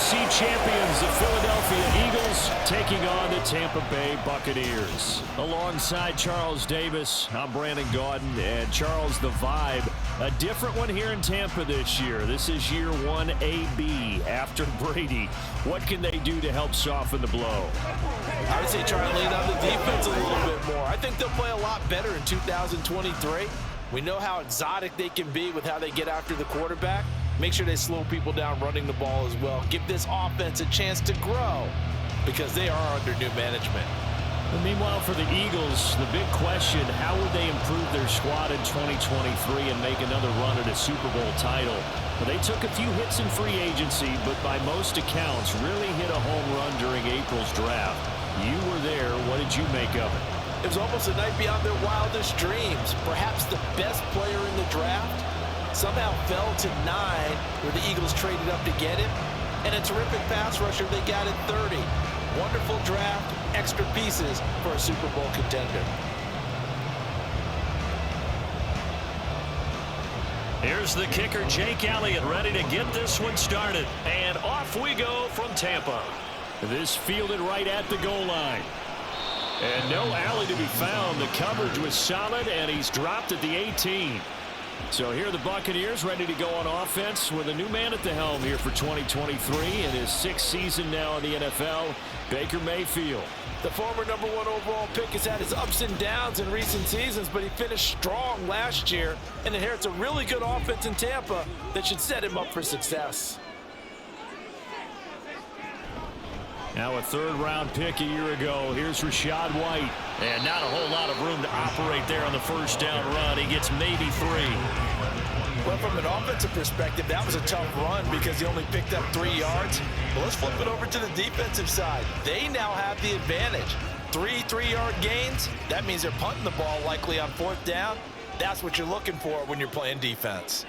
NFC champions, the Philadelphia Eagles, taking on the Tampa Bay Buccaneers. Alongside Charles Davis, I'm Brandon Gaudin, and Charles, the vibe, a different one here in Tampa this year. This is year 1 AB after Brady. What can they do to help soften the blow? I would say try and lean on the defense a little bit more. I think they'll play a lot better in 2023. We know how exotic they can be with how they get after the quarterback. Make sure they slow people down running the ball as well. Give this offense a chance to grow because they are under new management. And meanwhile, for the Eagles, the big question, how would they improve their squad in 2023 and make another run at a Super Bowl title? Well, they took a few hits in free agency, but by most accounts, really hit a home run during April's draft. You were there. What did you make of it? It was almost a night beyond their wildest dreams. Perhaps the best player in the draft somehow fell to 9 where the Eagles traded up to get him. And a terrific pass rusher they got at 30. Wonderful draft, extra pieces for a Super Bowl contender. Here's the kicker, Jake Elliott, ready to get this one started. And off we go from Tampa. This fielded right at the goal line. And no alley to be found. The coverage was solid, and he's dropped at the 18. So here are the Buccaneers ready to go on offense with a new man at the helm here for 2023 in his 6th season now in the NFL, Baker Mayfield. The former #1 overall pick has had his ups and downs in recent seasons, but he finished strong last year and inherits a really good offense in Tampa that should set him up for success. Now a 3rd-round pick a year ago. Here's Rachaad White. And not a whole lot of room to operate there on the first down run. He gets maybe 3. Well, from an offensive perspective, that was a tough run because he only picked up 3 yards. But let's flip it over to the defensive side. They now have the advantage. 3 3-yard gains. That means they're punting the ball likely on 4th down. That's what you're looking for when you're playing defense.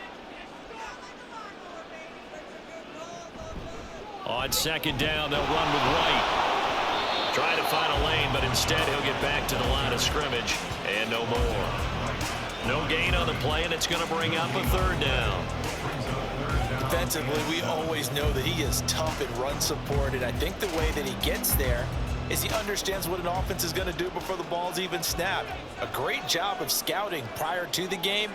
On 2nd down, they'll run with White. Try to find a lane, but instead he'll get back to the line of scrimmage. And no more. No gain on the play, and it's going to bring up a 3rd down. Defensively, we always know that he is tough in run support, and I think the way that he gets there is he understands what an offense is going to do before the ball's even snapped. A great job of scouting prior to the game,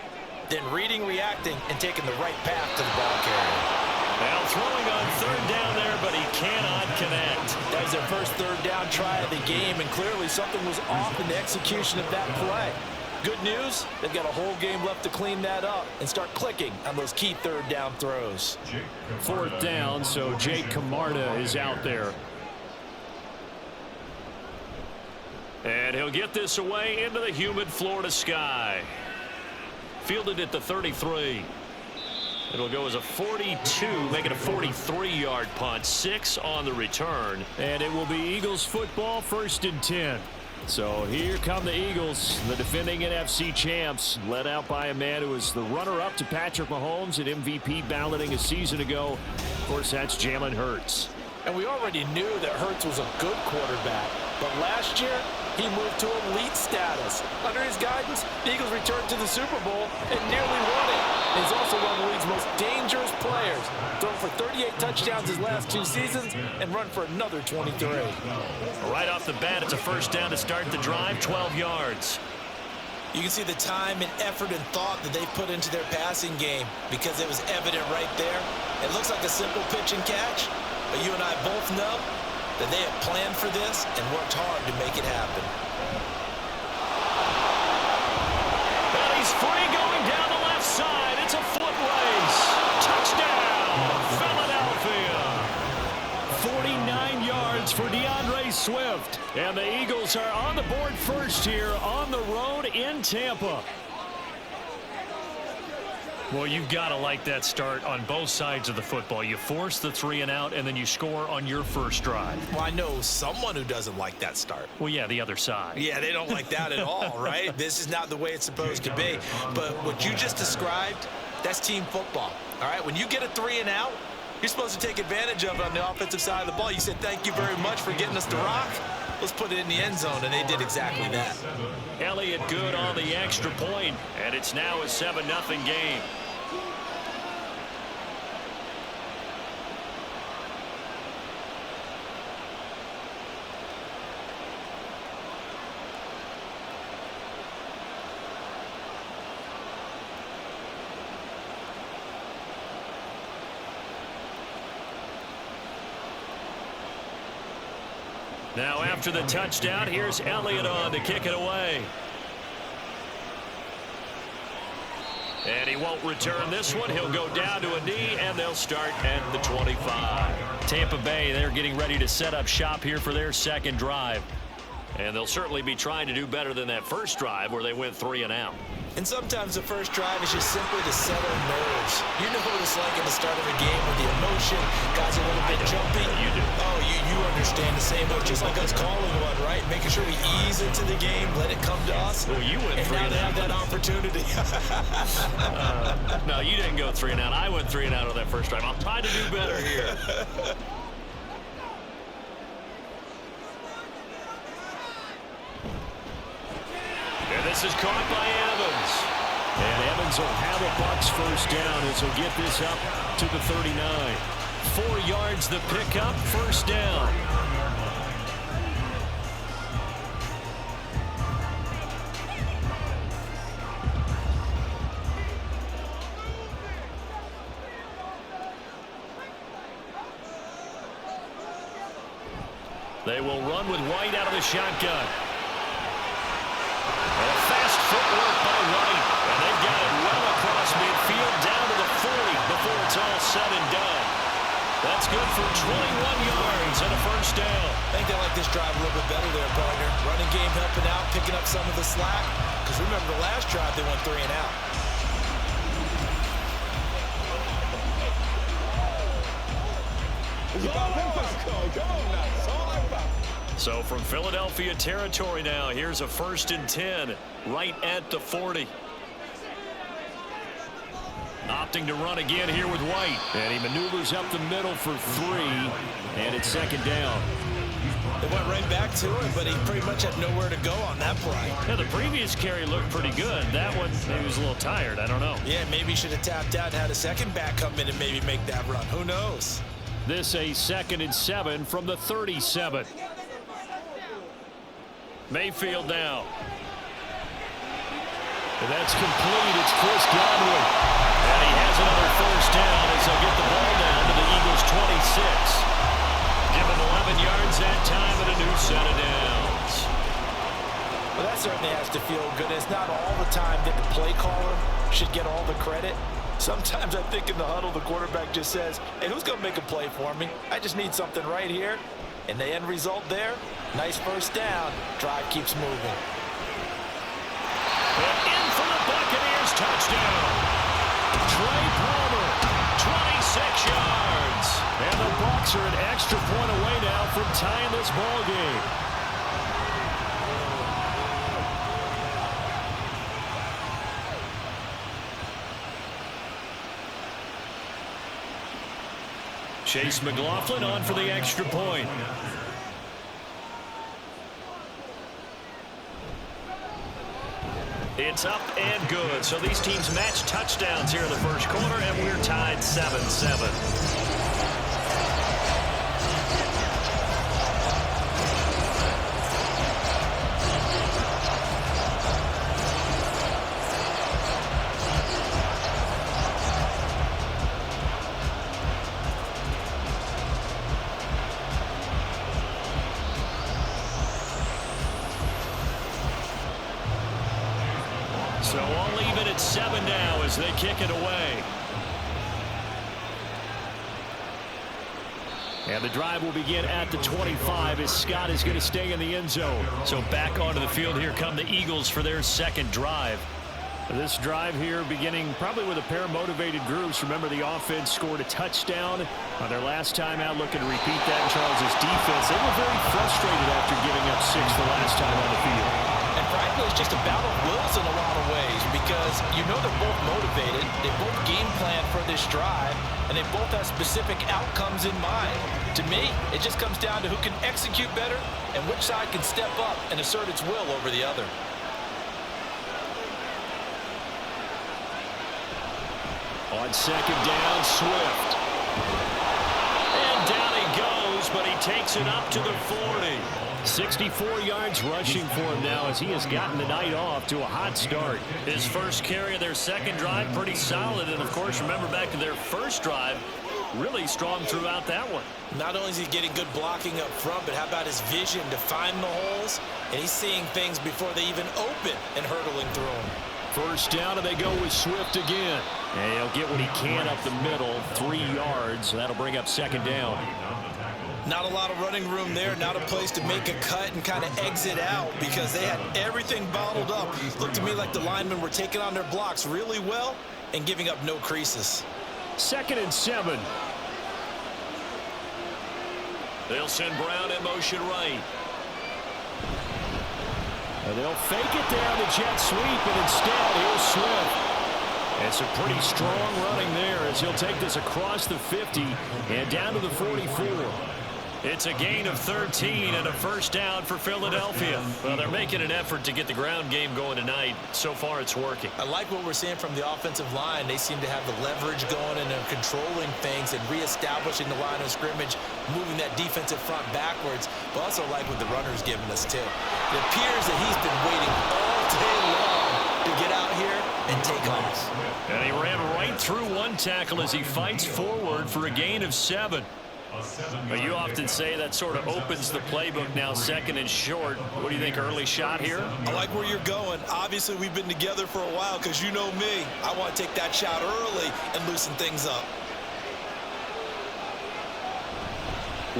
then reading, reacting, and taking the right path to the ball carrier. Now throwing on 3rd down there, but he cannot connect. That was their first 3rd down try of the game, and clearly something was off in the execution of that play. Good news, they've got a whole game left to clean that up and start clicking on those key 3rd down throws. 4th down, so Jake Camarda is out there. And he'll get this away into the humid Florida sky. Fielded at the 33. It'll go as a 42, make it a 43-yard punt, 6 on the return. And it will be Eagles football, 1st and 10. So here come the Eagles, the defending NFC champs, led out by a man who was the runner-up to Patrick Mahomes at MVP balloting a season ago. Of course, that's Jalen Hurts. And we already knew that Hurts was a good quarterback. But last year, he moved to elite status. Under his guidance, the Eagles returned to the Super Bowl and nearly won it. He's also one of the league's most dangerous players. Thrown for 38 touchdowns his last 2 seasons and run for another 23. Right off the bat, it's a 1st down to start the drive, 12 yards. You can see the time and effort and thought that they put into their passing game because it was evident right there. It looks like a simple pitch and catch, but you and I both know that they have planned for this and worked hard to make it happen. And he's free going down the left side. It's a foot race. Touchdown, Philadelphia. 49 yards for DeAndre Swift. And the Eagles are on the board first here on the road in Tampa. Well, you've got to like that start on both sides of the football. You force the 3 and out, and then you score on your first drive. Well, I know someone who doesn't like that start. Well, yeah, the other side. Yeah, they don't like that at all, right? This is not the way it's supposed to be. But what you just described, that's team football, all right? When you get a 3 and out, you're supposed to take advantage of it on the offensive side of the ball. You said, thank you very much for getting us to rock. Let's put it in the end zone, and they did exactly that. Elliott good on the extra point, and it's now a 7-0 game. Now after the touchdown, here's Elliott on to kick it away. And he won't return this one. He'll go down to a knee, and they'll start at the 25. Tampa Bay, they're getting ready to set up shop here for their second drive. And they'll certainly be trying to do better than that first drive where they went 3 and out. And sometimes the first drive is just simply to settle nerves. You know what it's like at the start of a game with the emotion. Guys a little bit jumpy. You do. Oh, you understand the same. But just like us calling one, right? Making sure we ease into the game, let it come to us. Well, you went 3 and and now they out. have that opportunity. No, you didn't go 3 and out. I went 3 and out on that first drive. I'm trying to do better here. And this is caught by Evans. And Evans will have a Bucs first down as he'll get this up to the 39. 4 yards the pickup, first down. They will run with White out of the shotgun. Fast footwork by White. And they've got it well across midfield down to the 40 before it's all said and done. That's good for 21 yards and a first down. I think they like this drive a little bit better there, partner. Running game helping out, picking up some of the slack. Because remember the last drive they went 3 and out. So from Philadelphia territory now, here's a 1st and 10 right at the 40. Opting to run again here with White. And he maneuvers up the middle for 3, and it's second down. They went right back to him, but he pretty much had nowhere to go on that play. Yeah, the previous carry looked pretty good. That one, maybe he was a little tired. I don't know. Yeah, maybe he should have tapped out and had a second back come in and maybe make that run. Who knows? This a 2nd and 7 from the 37. Mayfield now. And that's complete. It's Chris Godwin. And he has another first down as they'll get the ball down to the Eagles' 26. Give him 11 yards that time and a new set of downs. Well, that certainly has to feel good. It's not all the time that the play caller should get all the credit. Sometimes I think in the huddle, the quarterback just says, hey, who's going to make a play for me? I just need something right here. And the end result there, nice first down. Drive keeps moving. And in for the Buccaneers touchdown. Trey Palmer, 26 yards. And the Bucs are an extra point away now from tying this ball game. Chase McLaughlin on for the extra point. It's up and good. So these teams match touchdowns here in the first quarter, and we're tied 7-7. So all even at 7 now as they kick it away. And the drive will begin at the 25 as Scott is going to stay in the end zone. So back onto the field here come the Eagles for their second drive. This drive here beginning probably with a pair of motivated groups. Remember, the offense scored a touchdown on their last time out, looking to repeat that in Charles' defense. They were very frustrated after giving up 6 the last time on the field. And frankly, it's just a battle of wills in a lot of ways because you know they're both motivated. They both game plan for this drive, and they both have specific outcomes in mind. To me, it just comes down to who can execute better and which side can step up and assert its will over the other. On second down, Swift. And down he goes, but he takes it up to the 40. 64 yards rushing for him now as he has gotten the night off to a hot start. His first carry of their second drive, pretty solid. And, of course, remember back to their first drive, really strong throughout that one. Not only is he getting good blocking up front, but how about his vision to find the holes? And he's seeing things before they even open and hurtling through them. First down, and they go with Swift again. And he'll get what he can up the middle, 3 yards. That'll bring up second down. Not a lot of running room there, not a place to make a cut and kind of exit out because they had everything bottled up. Looked to me like the linemen were taking on their blocks really well and giving up no creases. 2nd and 7. They'll send Brown in motion right. And they'll fake it down the jet sweep, and instead, here's Swift. It's a pretty strong running there as he'll take this across the 50 and down to the 44. It's a gain of 13 and a first down for Philadelphia. Well, they're making an effort to get the ground game going tonight. So far, it's working. I like what we're seeing from the offensive line. They seem to have the leverage going, and they're controlling things and reestablishing the line of scrimmage, moving that defensive front backwards. But also like what the runner's giving us, too. It appears that he's been waiting all day long to get out here and take off. And he ran right through one tackle as he fights forward for a gain of 7. But you often say that sort of opens the playbook now, 2nd and short. What do you think, early shot here? I like where you're going. Obviously, we've been together for a while because you know me. I want to take that shot early and loosen things up.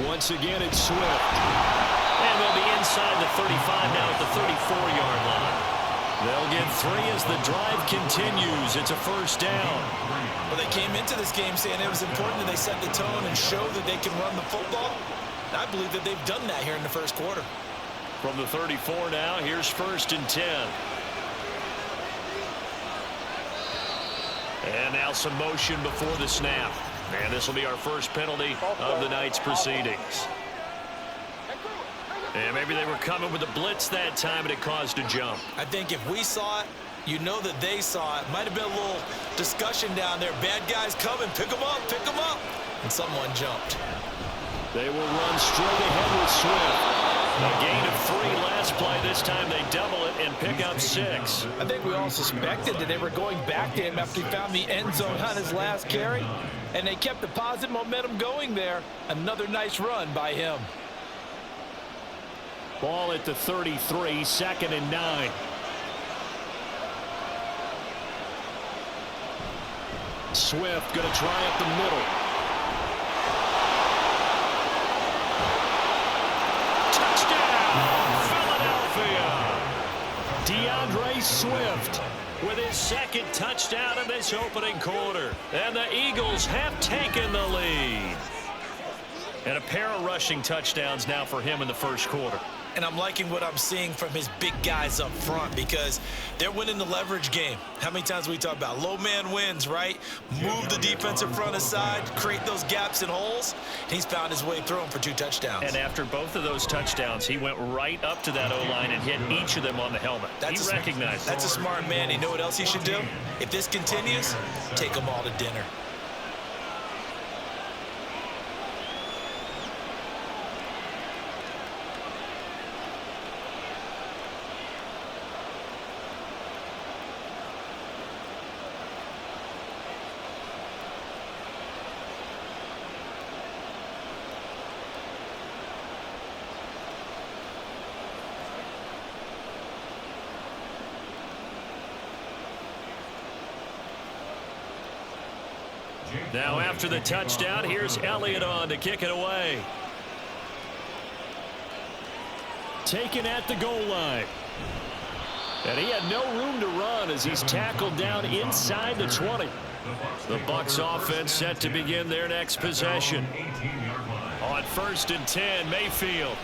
Once again, it's Swift. And they'll be inside the 35 now at the 34-yard line. They'll get 3 as the drive continues. It's a first down. Well, they came into this game saying it was important that they set the tone and show that they can run the football. And I believe that they've done that here in the first quarter. From the 34 now, here's 1st and 10. And now some motion before the snap. And this will be our first penalty of the night's proceedings. And maybe they were coming with a blitz that time, and it caused a jump. I think if we saw it, you know that they saw it. Might have been a little discussion down there. Bad guys coming. Pick them up. Pick them up. And someone jumped. They will run straight ahead with Swift. A gain of 3 last play. This time they double it and pick up 6. I think we all suspected that they were going back to him after he found the end zone on his last carry. And they kept the positive momentum going there. Another nice run by him. Ball at the 33, 2nd and 9. Swift going to try up the middle. Touchdown, Philadelphia. DeAndre Swift With his 2nd touchdown in this opening quarter. And the Eagles have taken the lead. And a pair of rushing touchdowns now for him in the first quarter. And I'm liking what I'm seeing from his big guys up front because they're winning the leverage game. How many times we talk about low man wins, right? Move the defensive front aside, create those gaps and holes. He's found his way through them for 2 touchdowns. And after both of those touchdowns, he went right up to that O-line and hit each of them on the helmet. He recognized it. That's a smart man. You know what else he should do? If this continues, take them all to dinner. Now after the touchdown, here's Elliott on to kick it away. taken at the goal line. And he had no room to run as he's tackled down inside the 20. The Bucs offense set to begin their next possession. On 1st and 10, Mayfield.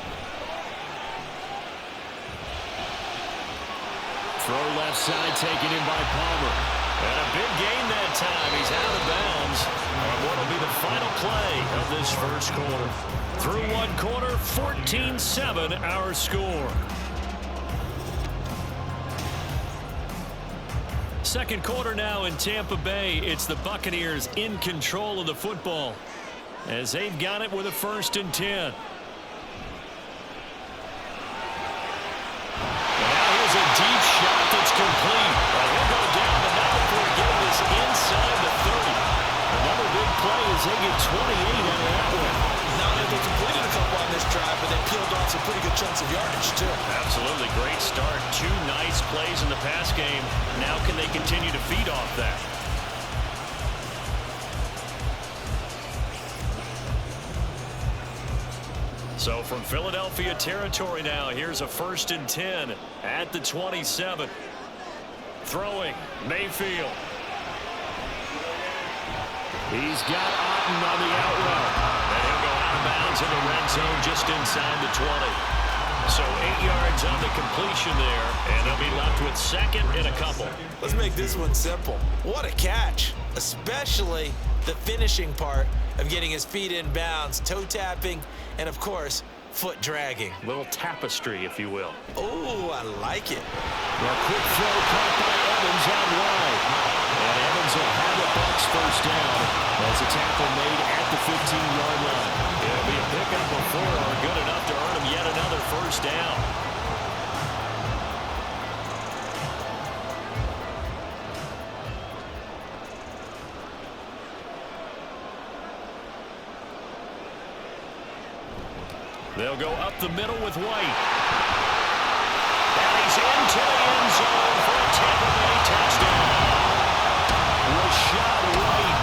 Throw left side taken in by Palmer. And a big gain that time. He's out of bounds on what will be the final play of this first quarter. Through one quarter, 14-7 our score. Second quarter now in Tampa Bay. It's the Buccaneers in control of the football as they've got it with a 1st and 10. Now here's a deep shot that's complete. He'll go down the now before getting this inside the 30. Another big play as as they get 28 out of that one. Not only they completed a couple on this drive, but they peeled off some pretty good chunks of yardage, too. Absolutely great start. 2 nice plays in the pass game. Now can they continue to feed off that? So from Philadelphia territory now, here's a 1st and 10 at the 27. Throwing, Mayfield. He's got Otten on the out route. And he'll go out of bounds in the red zone just inside the 20. So 8 yards on the completion there, and they'll be left with 2nd and a couple. Let's make this one simple. What a catch, especially the finishing part of getting his feet in bounds, toe tapping, and of course, foot dragging. Little tapestry, if you will. Oh, I like it. A quick throw caught by Evans out wide. And Evans will have the Bucs 1st down as a tackle made at the 15-yard line. It'll be a pickup before or good enough to earn him yet another 1st down. They'll go up the middle with White. And he's into the end zone for a Tampa Bay touchdown. Rashad White,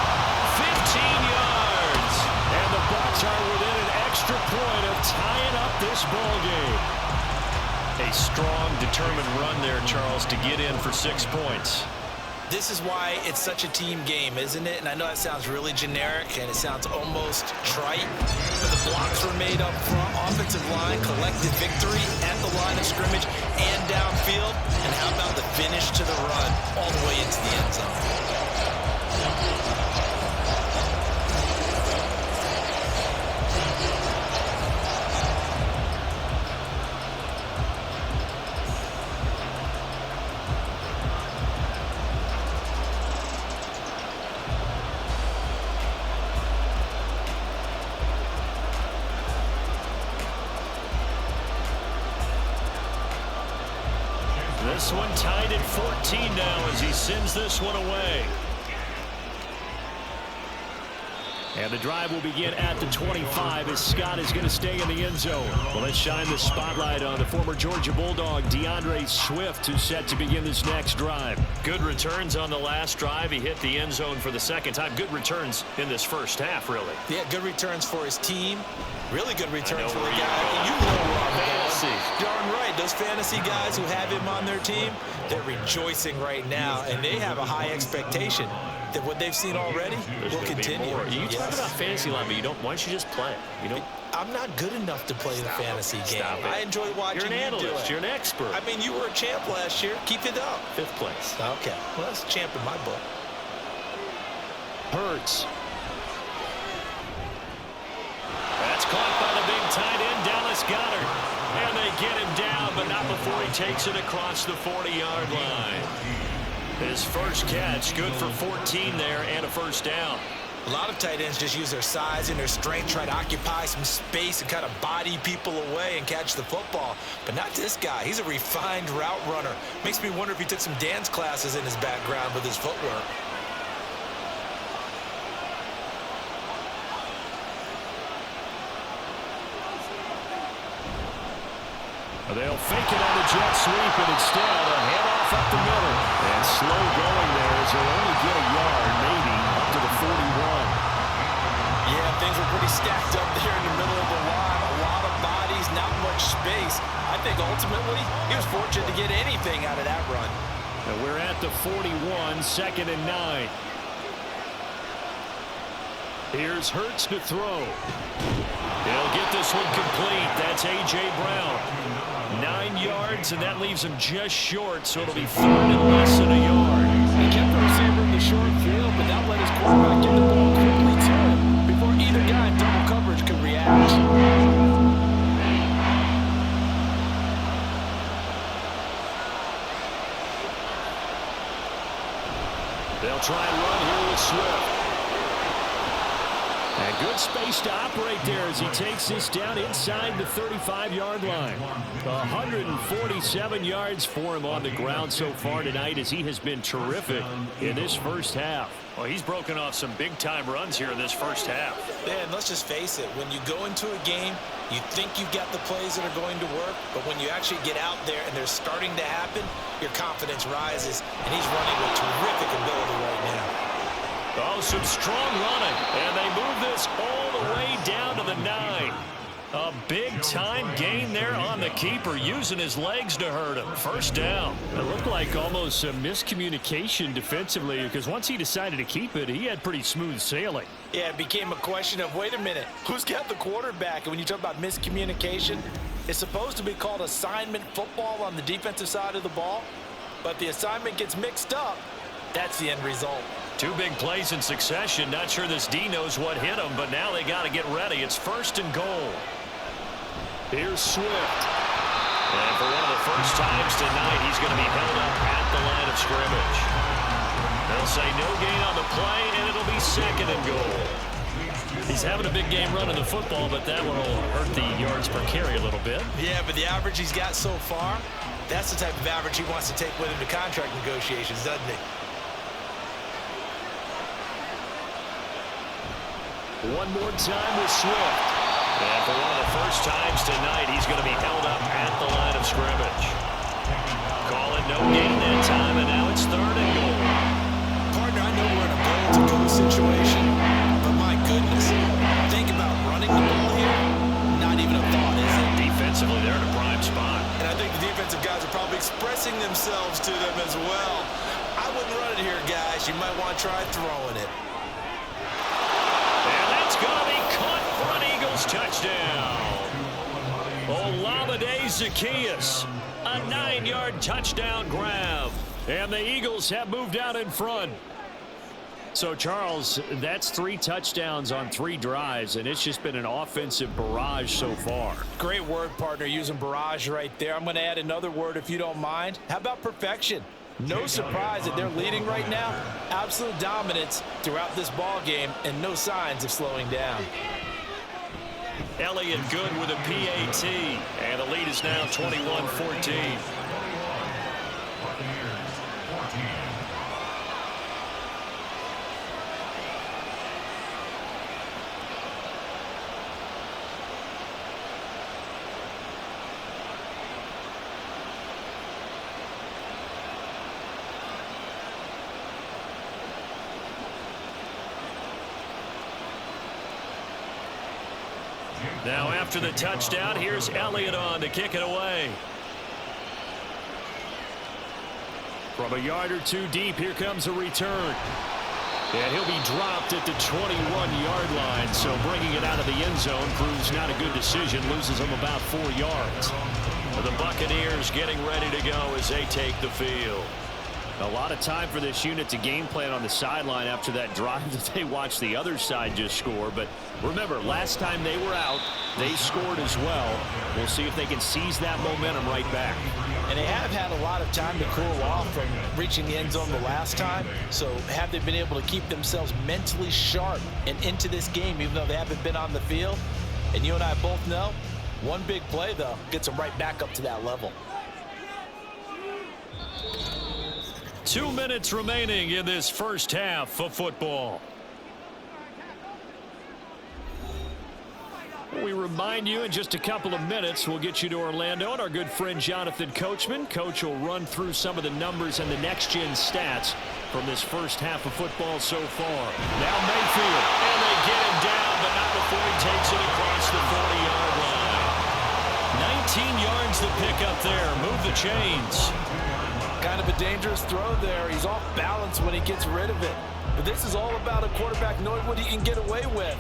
15 yards. And the Bucs are within an extra point of tying up this ball game. A strong, determined run there, Charles, to get in for 6 points. This is why it's such a team game, isn't it? And I know that sounds really generic and it sounds almost trite, but the blocks were made up front, offensive line, collected victory at the line of scrimmage and downfield. And how about the finish to the run all the way into the end zone? This one tied at 14 now as he sends this one away. And the drive will begin at the 25 as Scott is going to stay in the end zone. Well, let's shine the spotlight on the former Georgia Bulldog, DeAndre Swift, who's set to begin this next drive. Good returns on the last drive. He hit the end zone for the 2nd time. Good returns in this 1st half, really. Yeah, good returns for his team. Really good returns for the guy. You know where I'm fantasy. Darn right. Those fantasy guys who have him on their team, they're rejoicing right now, and they have a high expectation that what they've seen already will continue. You talk about fantasy line, but you don't. Why don't you just play? You don't. I'm not good enough to play the fantasy game. I enjoy watching You're an analyst. You do it. You're an expert. I mean, you were a champ last year. Keep it up. 5th place. Okay. Well, that's a champ in my book. Hurts. That's caught by the big tight end, Dallas Goedert. And they get him down, but not before he takes it across the 40-yard line. His 1st catch, good for 14 there and a 1st down. A lot of tight ends just use their size and their strength, try to occupy some space and kind of body people away and catch the football. But not this guy. He's a refined route runner. Makes me wonder if he took some dance classes in his background with his footwork. They'll fake it on the jet sweep, and instead a handoff up the middle. And slow going there as they'll only get a yard, maybe, up to the 41. Yeah, things were pretty stacked up there in the middle of the line. A lot of bodies, not much space. I think ultimately he was fortunate to get anything out of that run. Now we're at the 41, 2nd and 9. Here's Hurts to throw. He'll get this one complete. That's A.J. Brown. 9 yards, and that leaves him just short, so it'll be 3rd and less than a yard. He kept the receiver in the short field, but that let his quarterback get the ball quickly to him before either guy in double coverage could react. They'll try and run here with Swift. And Good space to operate there as he takes this down inside the 35-yard line. 147 yards for him on the ground so far tonight as he has been terrific in this first half. Well, he's broken off some big-time runs here in this first half. Yeah, and let's just face it. When you go into a game, you think you've got the plays that are going to work, but when you actually get out there and they're starting to happen, your confidence rises, and he's running with terrific ability right now. Oh, some strong running, and they move this all the way down to the 9. A big-time gain there on the keeper, using his legs to hurt him. First down. It looked like almost a miscommunication defensively because once he decided to keep it, he had pretty smooth sailing. Yeah, it became a question of, wait a minute, who's got the quarterback? And when you talk about miscommunication, it's supposed to be called assignment football on the defensive side of the ball, but the assignment gets mixed up. That's the end result. 2 big plays in succession. Not sure this D knows what hit him, but now they got to get ready. It's 1st and goal. Here's Swift. And for one of the first times tonight, he's going to be held up at the line of scrimmage. They'll say no gain on the play, and it'll be 2nd and goal. He's having a big game running the football, but that one will hurt the yards per carry a little bit. Yeah, but the average he's got so far, that's the type of average he wants to take with him to contract negotiations, doesn't he? One more time with Swift. And for one of the first times tonight, he's going to be held up at the line of scrimmage. Call it no gain that time, and now it's 3rd and goal. Partner, I know we're in a goal-to-go situation, but my goodness, think about running the ball here. Not even a thought, is it? Defensively, they're in a prime spot. And I think the defensive guys are probably expressing themselves to them as well. I wouldn't run it here, guys. You might want to try throwing it. And that's going to be caught for an Eagles touchdown. Olamide Zaccheaus, a 9-yard touchdown grab. And the Eagles have moved out in front. So, Charles, that's 3 touchdowns on 3 drives, and it's just been an offensive barrage so far. Great word, partner, using barrage right there. I'm going to add another word if you don't mind. How about perfection? No surprise that they're leading right now. Absolute dominance throughout this ball game and no signs of slowing down. Elliott good with a PAT, and the lead is now 21-14. Now after the touchdown, here's Elliott on to kick it away. From a yard or 2 deep, here comes a return. And he'll be dropped at the 21-yard line, so bringing it out of the end zone proves not a good decision, loses him about 4 yards. The Buccaneers getting ready to go as they take the field. A lot of time for this unit to game plan on the sideline after that drive that they watched the other side just score. But remember, last time they were out, they scored as well. We'll see if they can seize that momentum right back. And they have had a lot of time to cool off from reaching the end zone the last time. So have they been able to keep themselves mentally sharp and into this game, even though they haven't been on the field? And you and I both know, one big play, though, gets them right back up to that level. 2 minutes remaining in this first half of football. We remind you in just a couple of minutes we'll get you to Orlando and our good friend Jonathan Coachman. Coach will run through some of the numbers and the next-gen stats from this first half of football so far. Now Mayfield. And they get him down, but not before he takes it across the 40-yard line. 19 yards to pick up there. Move the chains. Kind of a dangerous throw there. He's off balance when he gets rid of it. But this is all about a quarterback knowing what he can get away with.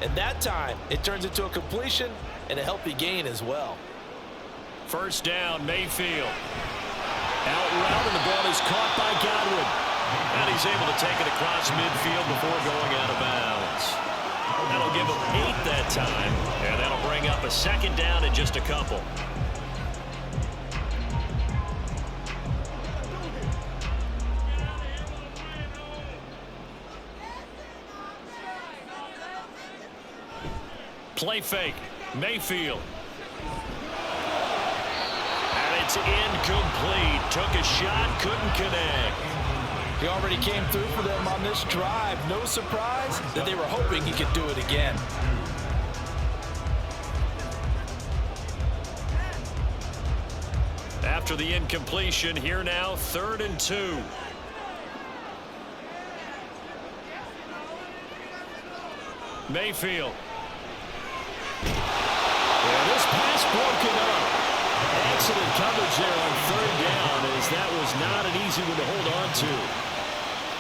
And that time, it turns into a completion and a healthy gain as well. First down, Mayfield. Out route, and the ball is caught by Godwin. And he's able to take it across midfield before going out of bounds. That'll give him 8 that time, and that'll bring up a 2nd down in just a couple. Play fake. Mayfield. And it's incomplete. Took a shot, couldn't connect. He already came through for them on this drive. No surprise that they were hoping he could do it again. After the incompletion, here now, 3rd and 2. Mayfield. And this pass broken up. Excellent coverage there on 3rd down, as that was not an easy one to hold on to.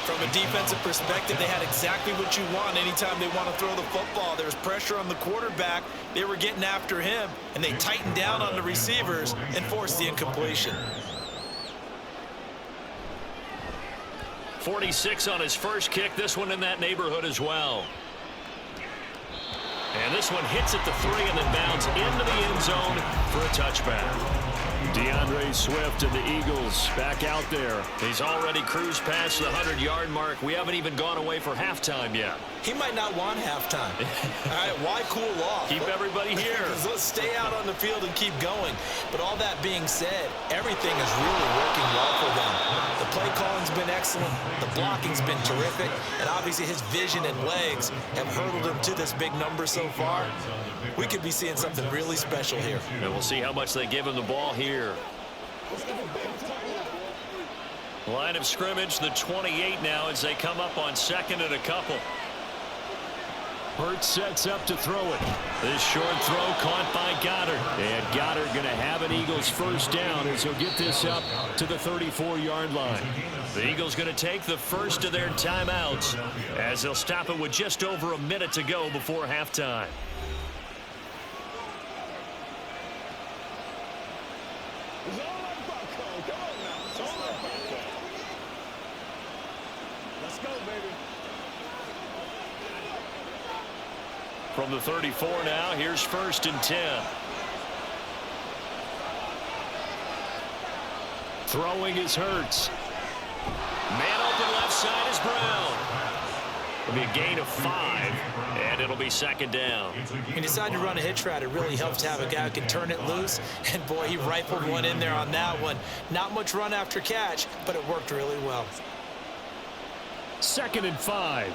From a defensive perspective, they had exactly what you want anytime they want to throw the football. There was pressure on the quarterback. They were getting after him, and they tightened down on the receivers and forced the incompletion. 46 on his first kick. This one in that neighborhood as well. And this one hits at the 3 and then bounds into the end zone for a touchback. DeAndre Swift and the Eagles back out there. He's already cruised past the 100-yard mark. We haven't even gone away for halftime yet. He might not want halftime. All right, why cool off? Keep everybody here. Let's stay out on the field and keep going. But all that being said, everything is really working well for them. The play calling's been excellent. The blocking's been terrific. And obviously his vision and legs have hurdled him to this big number so far. We could be seeing something really special here. And we'll see how much they give him the ball here. Line of scrimmage, the 28 now as they come up on 2nd and a couple. Hurts sets up to throw it. This short throw caught by Goddard. And Goddard going to have an Eagles first down as he'll get this up to the 34-yard line. The Eagles going to take the first of their timeouts as they'll stop it with just over a minute to go before halftime. From the 34 now, here's 1st and 10. Throwing is Hurts. Man open left side is Brown. It'll be a gain of 5, and it'll be 2nd down. When you decide to run a hitch route, it really helps to have a guy who can turn it loose. And, boy, he rifled one in there on that one. Not much run after catch, but it worked really well. 2nd and 5.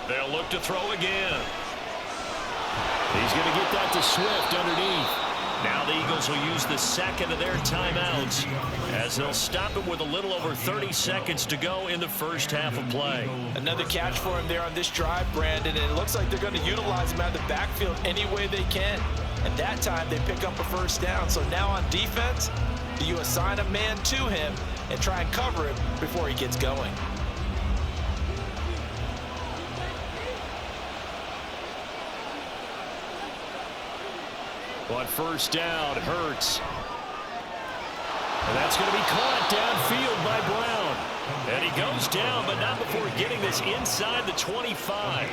They'll look to throw again. He's going to get that to Swift underneath. Now the Eagles will use the 2nd of their timeouts as they'll stop it with a little over 30 seconds to go in the first half of play. Another catch for him there on this drive, Brandon, and it looks like they're going to utilize him out of the backfield any way they can. And that time they pick up a first down. So now on defense, do you assign a man to him and try and cover him before he gets going? On first down, Hurts. And that's going to be caught downfield by Brown. And he goes down, but not before getting this inside the 25.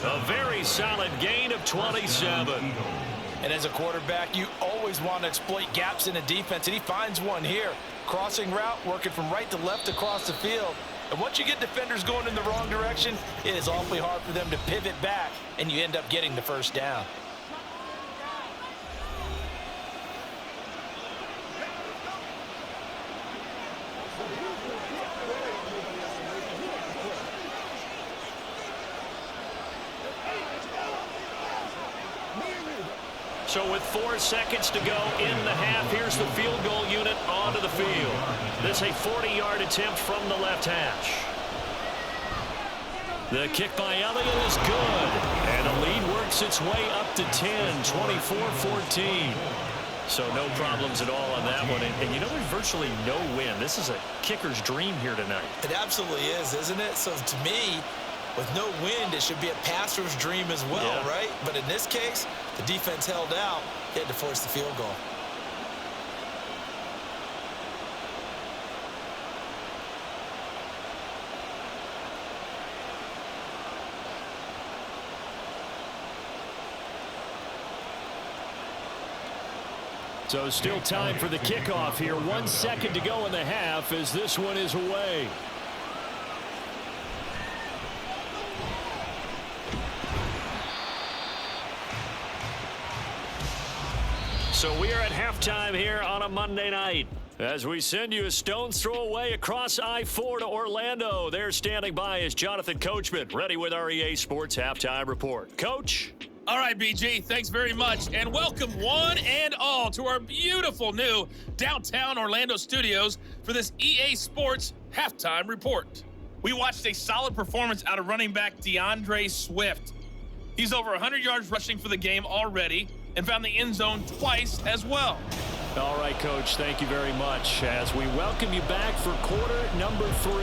A very solid gain of 27. And as a quarterback, you always want to exploit gaps in a defense, and he finds one here. Crossing route, working from right to left across the field. And once you get defenders going in the wrong direction, it is awfully hard for them to pivot back, and you end up getting the first down. So with 4 seconds to go in the half, here's the field goal unit onto the field. This a 40-yard attempt from the left hash. The kick by Elliott is good. And the lead works its way up to 10, 24-14. So no problems at all on that one. And you know, there's virtually no win. This is a kicker's dream here tonight. It absolutely is, isn't it? So to me, with no wind, it should be a passer's dream as well, right? But in this case, the defense held out. They had to force the field goal. So still time for the kickoff here. 1 second to go in the half as this one is away. So we are at halftime here on a Monday night. As we send you a stone's throw away across I-4 to Orlando. There standing by is Jonathan Coachman, ready with our EA Sports Halftime Report. Coach? All right, BG, thanks very much. And welcome one and all to our beautiful new downtown Orlando studios for this EA Sports Halftime Report. We watched a solid performance out of running back DeAndre Swift. He's over 100 yards rushing for the game already and found the end zone twice as well. All right, Coach, thank you very much as we welcome you back for quarter number 3.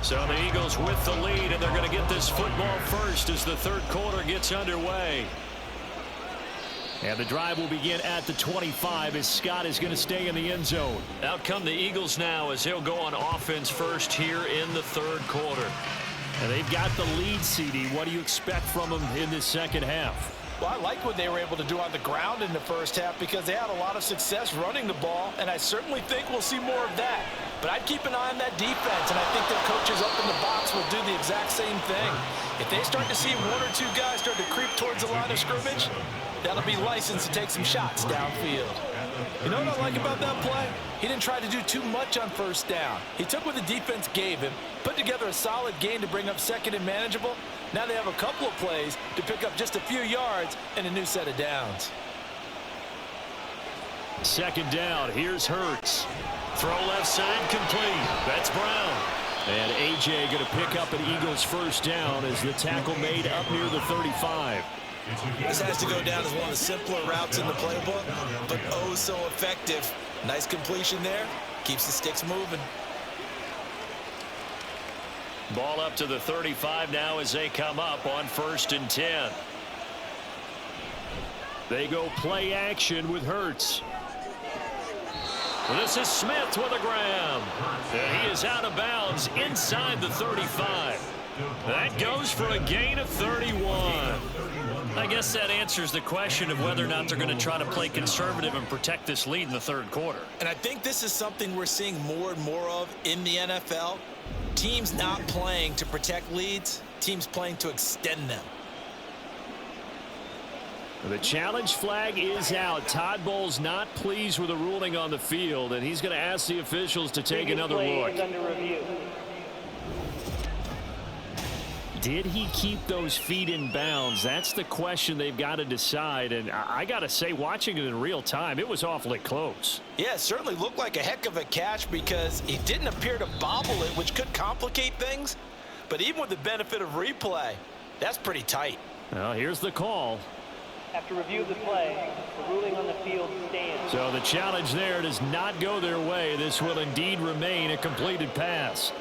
So the Eagles with the lead, and they're going to get this football first as the third quarter gets underway. And the drive will begin at the 25 as Scott is going to stay in the end zone. Out come the Eagles now as he'll go on offense first here in the third quarter. And they've got the lead, CD. What do you expect from them in this second half? Well, I like what they were able to do on the ground in the first half because they had a lot of success running the ball, and I certainly think we'll see more of that. But I'd keep an eye on that defense, and I think their coaches up in the box will do the exact same thing. If they start to see one or two guys start to creep towards the line of scrimmage, that'll be licensed to take some shots downfield. You know what I like about that play? He didn't try to do too much on first down. He took what the defense gave him, put together a solid gain to bring up second and manageable. Now they have a couple of plays to pick up just a few yards and a new set of downs. Second down, here's Hurts. Throw left side complete. That's Brown. And A.J. going to pick up an Eagles first down as the tackle made up near the 35. This has to go down as one of the simpler routes in the playbook, but oh so effective. Nice completion there. Keeps the sticks moving. Ball up to the 35 now as they come up on 1st and 10. They go play action with Hurts. This is Smith with a grab. He is out of bounds inside the 35. That goes for a gain of 31. I guess that answers the question of whether or not they're going to try to play conservative and protect this lead in the third quarter. And I think this is something we're seeing more and more of in the NFL. Teams not playing to protect leads, teams playing to extend them. The challenge flag is out. Todd Bowles not pleased with the ruling on the field, and he's going to ask the officials to take another look. Did he keep those feet in bounds? That's the question they've got to decide. And I got to say, watching it in real time, it was awfully close. Yeah, it certainly looked like a heck of a catch because he didn't appear to bobble it, which could complicate things. But even with the benefit of replay, that's pretty tight. Well, here's the call. After review of the play, the ruling on the field stands. So the challenge there does not go their way. This will indeed remain a completed pass.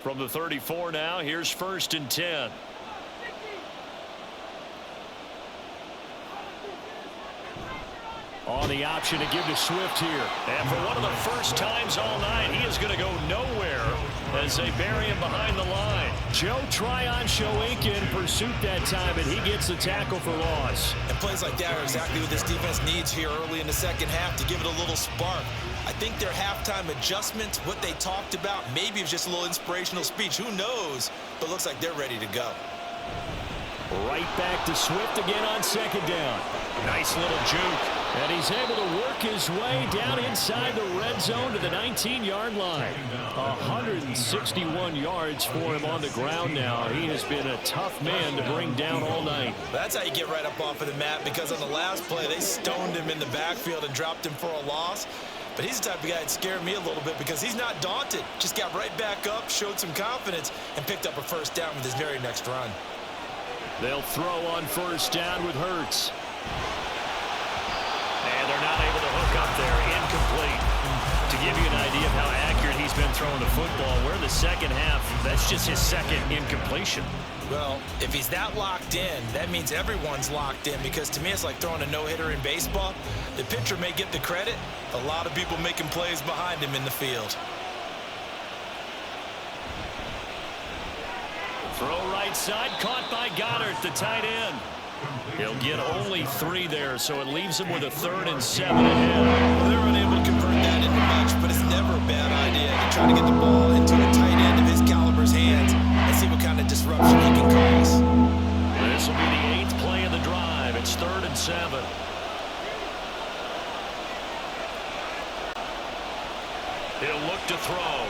From the 34 now, here's 1st and 10. On the option to give to Swift here. And for one of the first times all night, he is going to go nowhere as they bury him behind the line. Joe Tryon-Shoyinka in pursuit that time, and he gets the tackle for loss. And plays like that are exactly what this defense needs here early in the second half to give it a little spark. I think their halftime adjustments, what they talked about, maybe it was just a little inspirational speech. Who knows? But looks like they're ready to go. Right back to Swift again on second down. Nice little juke. And he's able to work his way down inside the red zone to the 19-yard line. 161 yards for him on the ground now. He has been a tough man to bring down all night. That's how you get right up off of the mat, because on the last play, they stoned him in the backfield and dropped him for a loss. But he's the type of guy that scared me a little bit because he's not daunted. Just got right back up, showed some confidence, and picked up a first down with his very next run. They'll throw on first down with Hurts. And they're not able to hook up there. Incomplete. To give you an idea of how accurate he's been throwing the football, we're in the second half. That's just his second incompletion. Well, if he's that locked in, that means everyone's locked in, because to me it's like throwing a no-hitter in baseball. The pitcher may get the credit. A lot of people making plays behind him in the field. Throw right side, caught by Goddard, the tight end. He'll get only 3 there, so it leaves him with a 3rd and 7 ahead. Well, they're unable to convert that into much, but it's never a bad idea to try to get the ball into a tight end of his caliber's hands and see what kind of disruption he can cause. This will be the 8th play of the drive. It's 3rd and 7. He'll look to throw.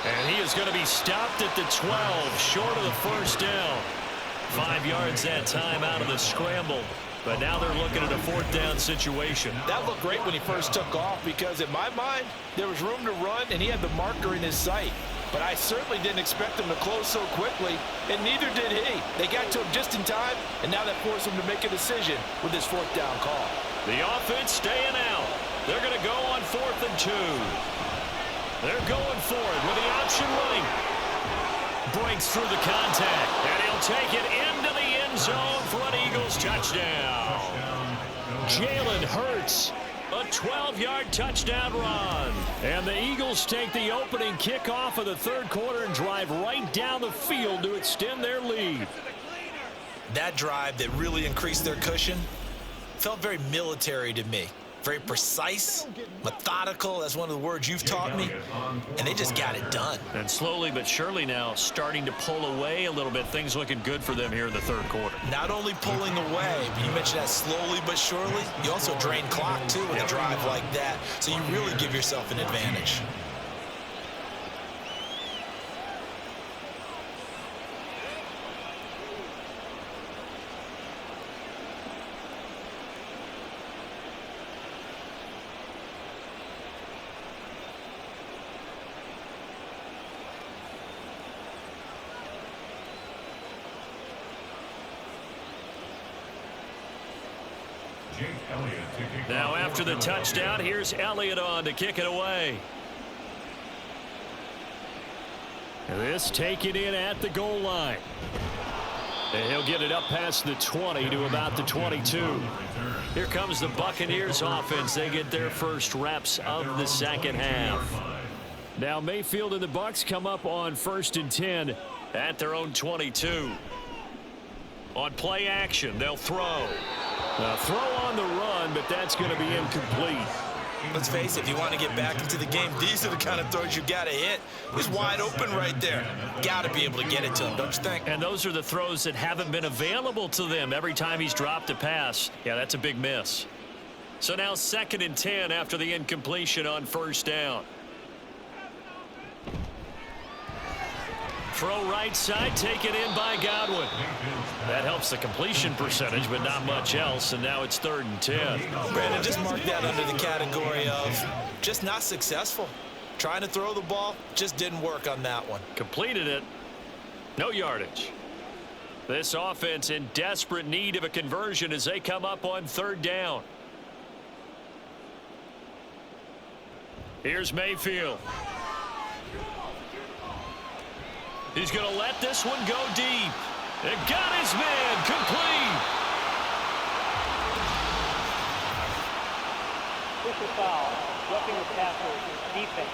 And he is going to be stopped at the 12, short of the first down. 5 yards that time out of the scramble. But now they're looking at a 4th down situation. That looked great when he first took off, because in my mind, there was room to run and he had the marker in his sight. But I certainly didn't expect him to close so quickly, and neither did he. They got to him just in time, and now that forced him to make a decision with his 4th down call. The offense staying out. They're going to go on 4th and 2. They're going for it with the option right. Breaks through the contact, and he'll take it into the end zone for an Eagles touchdown. Jalen Hurts, a 12-yard touchdown run. And the Eagles take the opening kickoff of the 3rd quarter and drive right down the field to extend their lead. That drive that really increased their cushion felt very military to me. Very precise, methodical, that's one of the words you've taught me, and they just got it done. And slowly but surely now starting to pull away a little bit. Things looking good for them here in the 3rd quarter. Not only pulling away, but you mentioned that slowly but surely, you also drain clock too with a drive like that, so you really give yourself an advantage. Now after the touchdown, here's Elliott on to kick it away. This taken in at the goal line. And he'll get it up past the 20 to about the 22. Here comes the Buccaneers offense. They get their first reps of the second half. Now Mayfield and the Bucs come up on 1st and 10 at their own 22. On play action, they'll throw. Now throw on the run, but that's going to be incomplete. Let's face it, if you want to get back into the game, these are the kind of throws you got to hit. He's wide open right there. Got to be able to get it to him, don't you think? And those are the throws that haven't been available to them every time he's dropped a pass. Yeah, that's a big miss. So now 2nd and 10 after the incompletion on 1st down. Throw right side, taken in by Godwin. That helps the completion percentage, but not much else, and now it's 3rd and 10. Brandon, just mark that under the category of just not successful. Trying to throw the ball, just didn't work on that one. Completed it. No yardage. This offense in desperate need of a conversion as they come up on 3rd down. Here's Mayfield. He's going to let this one go deep. And got his man complete. Official foul. Roughing the passer. Defense.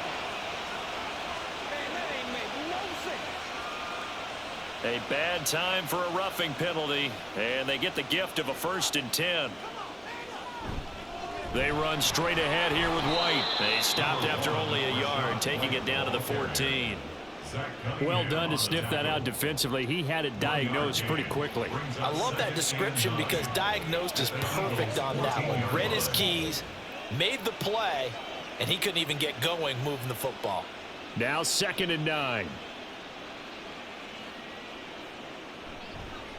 A bad time for a roughing penalty. And they get the gift of a 1st and 10. They run straight ahead here with White. They stopped after only a yard, taking it down to the 14. Well done to sniff that out defensively. He had it diagnosed pretty quickly. I love that description because diagnosed is perfect on that one. Read his keys, made the play, and he couldn't even get going moving the football. Now 2nd and 9.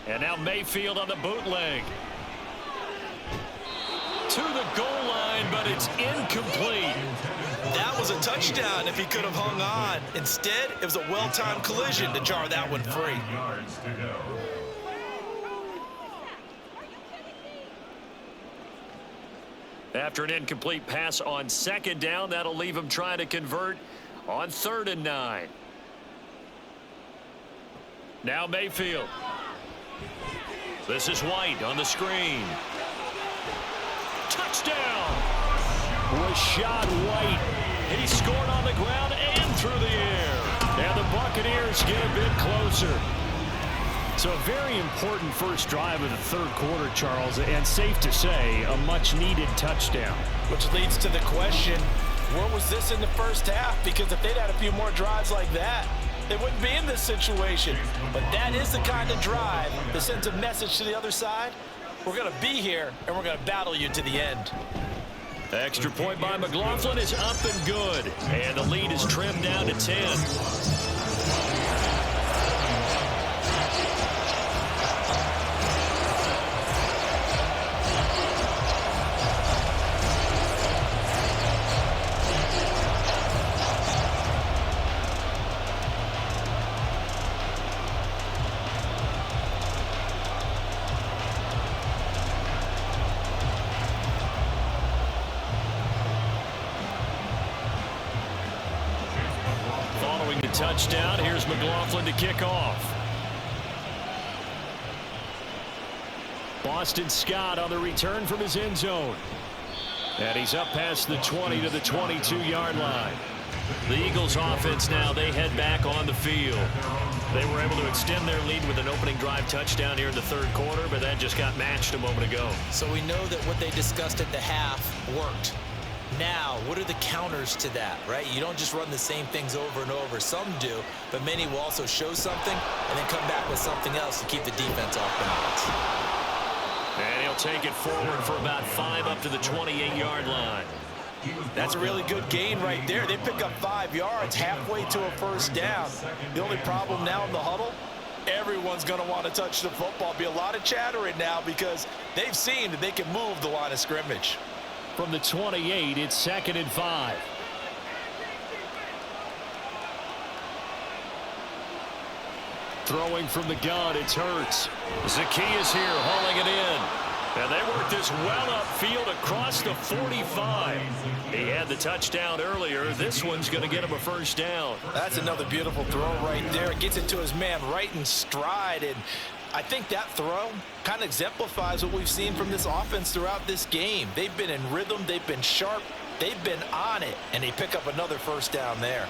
And now Mayfield on the bootleg. To the goal line, but it's incomplete. That was a touchdown if he could have hung on. Instead, it was a well-timed collision to jar that one free. After an incomplete pass on 2nd down, that'll leave him trying to convert on 3rd and 9. Now Mayfield. This is White on the screen. Touchdown! Rashad White. He scored on the ground and through the air. And the Buccaneers get a bit closer. So a very important first drive of the 3rd quarter, Charles, and safe to say, a much-needed touchdown. Which leads to the question, where was this in the first half? Because if they'd had a few more drives like that, they wouldn't be in this situation. But that is the kind of drive that sends a message to the other side. We're going to be here, and we're going to battle you to the end. Extra point by McLaughlin is up and good. And the lead is trimmed down to 10. Touchdown. Here's McLaughlin to kick off. Boston Scott on the return from his end zone. And he's up past the 20 to the 22-yard line. The Eagles offense now, they head back on the field. They were able to extend their lead with an opening drive touchdown here in the 3rd quarter, but that just got matched a moment ago. So we know that what they discussed at the half worked. Now, what are the counters to that, right? You don't just run the same things over and over. Some do, but many will also show something and then come back with something else to keep the defense off balance. And he'll take it forward for about 5 up to the 28-yard line. That's a really good gain right there. They pick up 5 yards halfway to a first down. The only problem now in the huddle, everyone's going to want to touch the football. Be a lot of chattering now because they've seen that they can move the line of scrimmage. From the 28, it's 2nd and 5. Throwing from the gun, it's Hurts. Zacchaeus here hauling it in. And they work this well upfield across the 45. He had the touchdown earlier. This one's going to get him a first down. That's another beautiful throw right there. Gets it to his man right in stride. And I think that throw kind of exemplifies what we've seen from this offense throughout this game. They've been in rhythm. They've been sharp. They've been on it. And they pick up another first down there.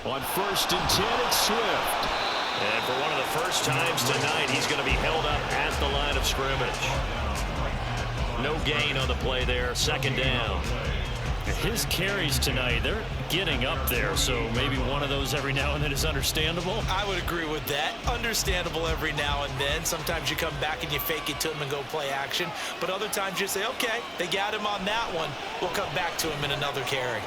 On 1st and 10, it's Swift. And for one of the first times tonight, he's going to be held up at the line of scrimmage. No gain on the play there. 2nd down. His carries tonight, they're getting up there, so maybe one of those every now and then is understandable. I would agree with that. Understandable every now and then. Sometimes you come back and you fake it to him and go play action. But other times you say, okay, they got him on that one. We'll come back to him in another carry.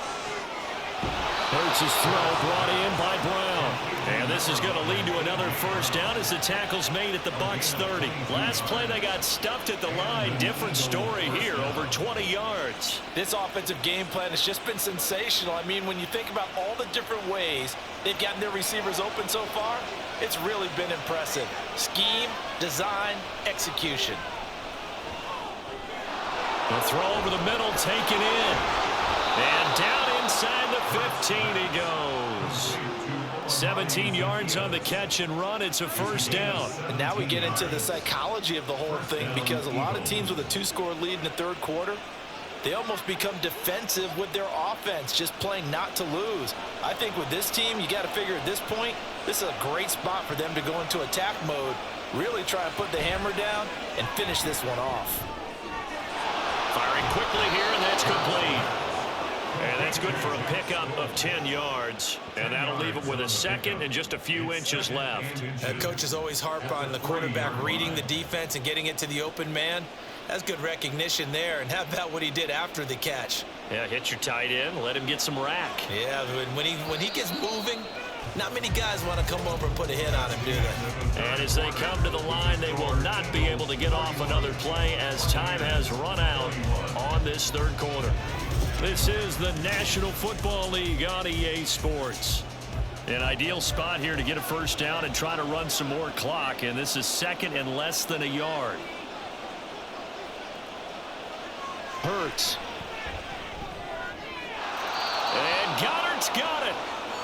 Hurts' throw brought in by Brown. And this is going to lead to another first down as the tackle's made at the Bucs 30. Last play, they got stuffed at the line. Different story here, over 20 yards. This offensive game plan has just been sensational. I mean, when you think about all the different ways they've gotten their receivers open so far, it's really been impressive. Scheme, design, execution. The throw over the middle, taken in. And down inside the 15 he goes. 17 yards on the catch and run. It's a first down. And now we get into the psychology of the whole thing, because a lot of teams with a 2-score lead in the 3rd quarter, they almost become defensive with their offense, just playing not to lose. I think with this team, you got to figure at this point, this is a great spot for them to go into attack mode, really try and put the hammer down and finish this one off. Firing quickly here, and that's complete. And that's good for a pickup of 10 yards. And that'll leave him with a second and just a few inches left. Coaches always harp on the quarterback reading the defense and getting it to the open man. That's good recognition there. And how about what he did after the catch? Yeah, hit your tight end, let him get some rack. Yeah, when he gets moving, not many guys want to come over and put a hit on him, do they? And as they come to the line, they will not be able to get off another play as time has run out on this 3rd quarter. This is the National Football League on EA Sports. An ideal spot here to get a first down and try to run some more clock, and this is second and less than a yard. Hurts. And Goddard's got it.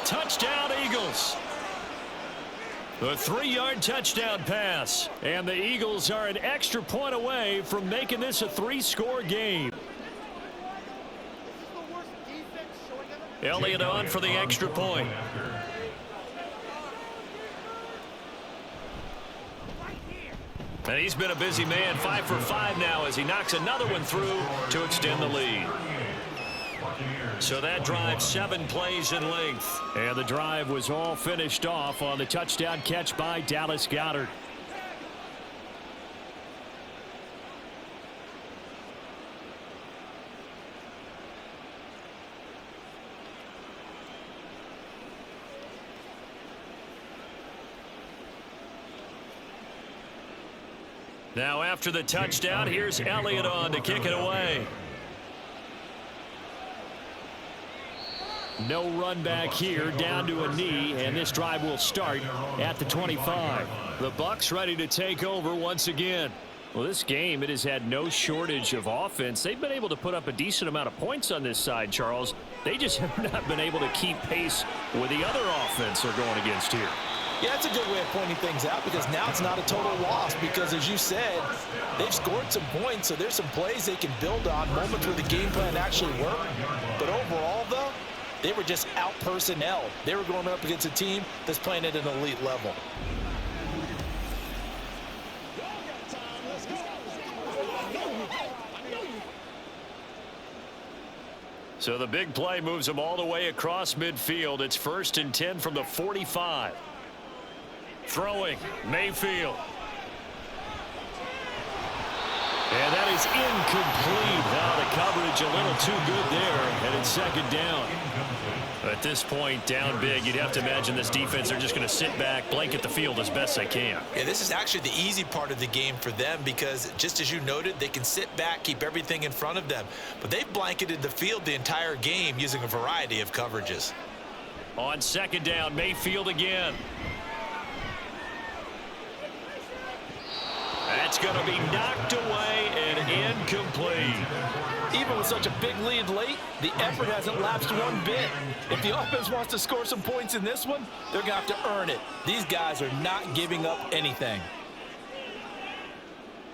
Touchdown, Eagles. A 3-yard touchdown pass. And the Eagles are an extra point away from making this a 3-score game. Elliott on for the extra point. And he's been a busy man, 5 for 5 now as he knocks another one through to extend the lead. So that drive 7 plays in length. And the drive was all finished off on the touchdown catch by Dallas Goedert. Now after the touchdown, here's Elliott on to kick it away. No run back here, down to a knee, and this drive will start at the 25. The Bucs ready to take over once again. Well, this game, it has had no shortage of offense. They've been able to put up a decent amount of points on this side, Charles. They just have not been able to keep pace with the other offense they're going against here. Yeah, that's a good way of pointing things out because now it's not a total loss because, as you said, they've scored some points, so there's some plays they can build on, moments where the game plan actually worked. But overall, though, they were just out-personnel. They were going up against a team that's playing at an elite level. So the big play moves them all the way across midfield. It's 1st and 10 from the 45. Throwing, Mayfield. And that is incomplete. Now the coverage a little too good there, and it's 2nd down. At this point, down big, you'd have to imagine this defense, they're just going to sit back, blanket the field as best they can. Yeah, this is actually the easy part of the game for them because, just as you noted, they can sit back, keep everything in front of them. But they've blanketed the field the entire game using a variety of coverages. On 2nd down, Mayfield again. That's going to be knocked away and incomplete. Even with such a big lead late, the effort hasn't lapsed one bit. If the offense wants to score some points in this one, they're going to have to earn it. These guys are not giving up anything.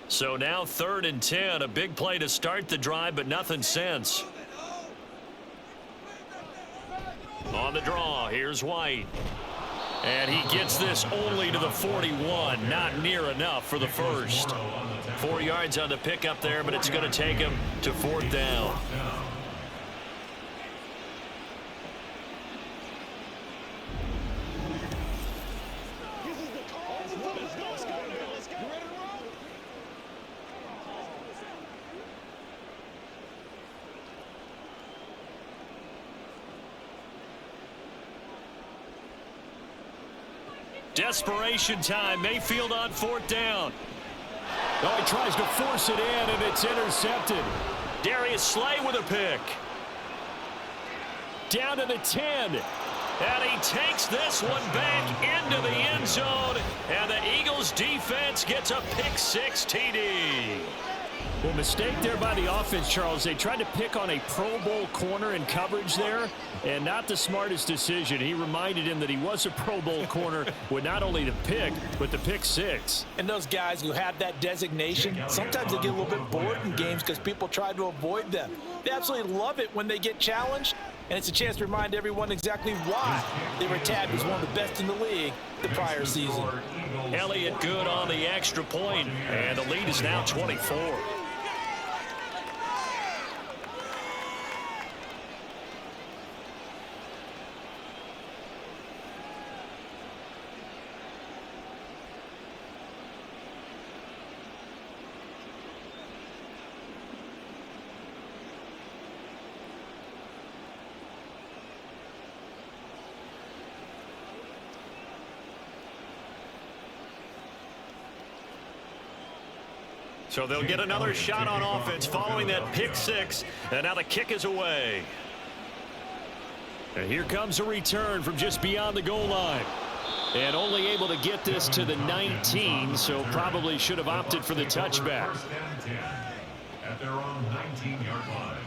So now 3rd and 10, a big play to start the drive, but nothing since. On the draw, here's White. And he gets this only to the 41, not near enough for the first. 4 yards on the pickup there, but it's going to take him to 4th down. Desperation time. Mayfield on 4th down. Oh, he tries to force it in, and it's intercepted. Darius Slay with a pick. Down to the 10. And he takes this one back into the end zone. And the Eagles defense gets a pick-6 TD. Well, mistake there by the offense, Charles. They tried to pick on a Pro Bowl corner in coverage there, and not the smartest decision. He reminded him that he was a Pro Bowl corner with not only the pick, but the pick-6. And those guys who have that designation, sometimes they get a little bit bored in games because people try to avoid them. They absolutely love it when they get challenged, and it's a chance to remind everyone exactly why they were tabbed as one of the best in the league the prior season. Elliott good on the extra point, and the lead is now 24. So they'll get another shot on offense following that pick-6, and now the kick is away. And here comes a return from just beyond the goal line. And only able to get this to the 19, so probably should have opted for the touchback. At their own 19-yard line.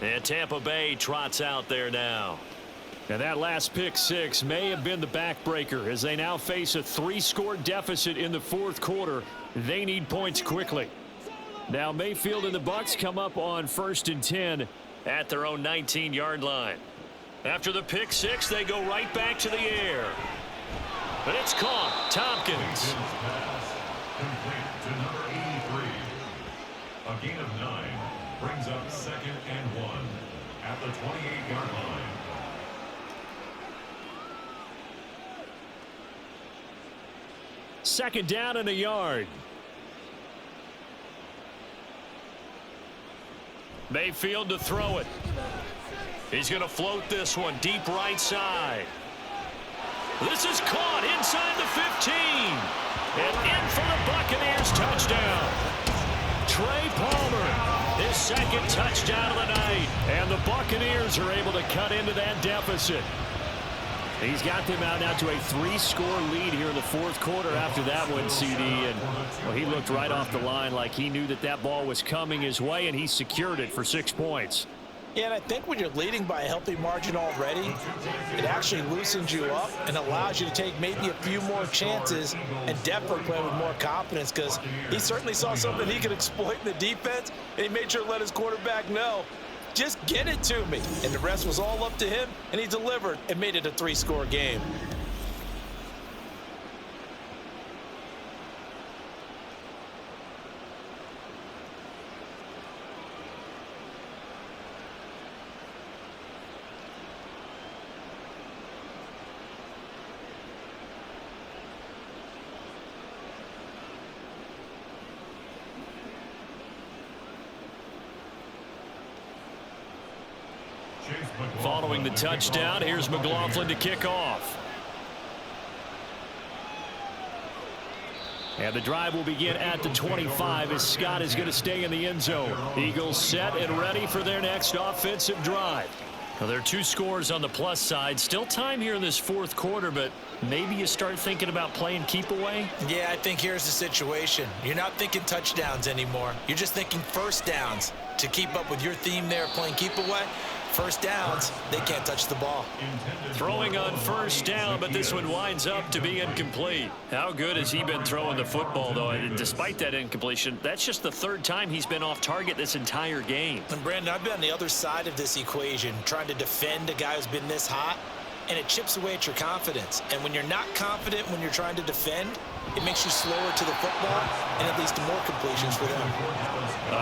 And Tampa Bay trots out there now. And that last pick six may have been the backbreaker as they now face a 3-score deficit in the fourth quarter. They need points quickly. Now Mayfield and the Bucs come up on 1st and 10 at their own 19-yard line. After the pick six, they go right back to the air. But it's caught. Tompkins. Complete to number 83. A gain of 9 brings up 2nd and 1 at the 28-yard line. Second down and a yard. Mayfield to throw it. He's going to float this one deep right side. This is caught inside the 15. And in for the Buccaneers touchdown. Trey Palmer, his second touchdown of the night. And the Buccaneers are able to cut into that deficit. He's got them out now to a 3-score lead here in the fourth quarter after that one, CD. And well, he looked right off the line like he knew that that ball was coming his way, and he secured it for 6 points. Yeah, and I think when you're leading by a healthy margin already, it actually loosens you up and allows you to take maybe a few more chances and definitely play with more confidence, because he certainly saw something he could exploit in the defense, and he made sure to let his quarterback know, just get it to me. And the rest was all up to him, and he delivered and made it a 3-score game. Following the touchdown, here's McLaughlin to kick off. And the drive will begin at the 25 as Scott is going to stay in the end zone. Eagles set and ready for their next offensive drive. Well, there are 2 scores on the plus side. Still time here in this fourth quarter, but maybe you start thinking about playing keep away? Yeah, I think here's the situation. You're not thinking touchdowns anymore. You're just thinking first downs. To keep up with your theme there, playing keep away, first downs, they can't touch the ball. Throwing on first down, but this one winds up to be incomplete. How good has he been throwing the football, though? And despite that incompletion, that's just the 3rd time he's been off target this entire game. And Brandon, I've been on the other side of this equation, trying to defend a guy who's been this hot, and it chips away at your confidence. And when you're not confident when you're trying to defend, it makes you slower to the football, and it leads to more completions for them.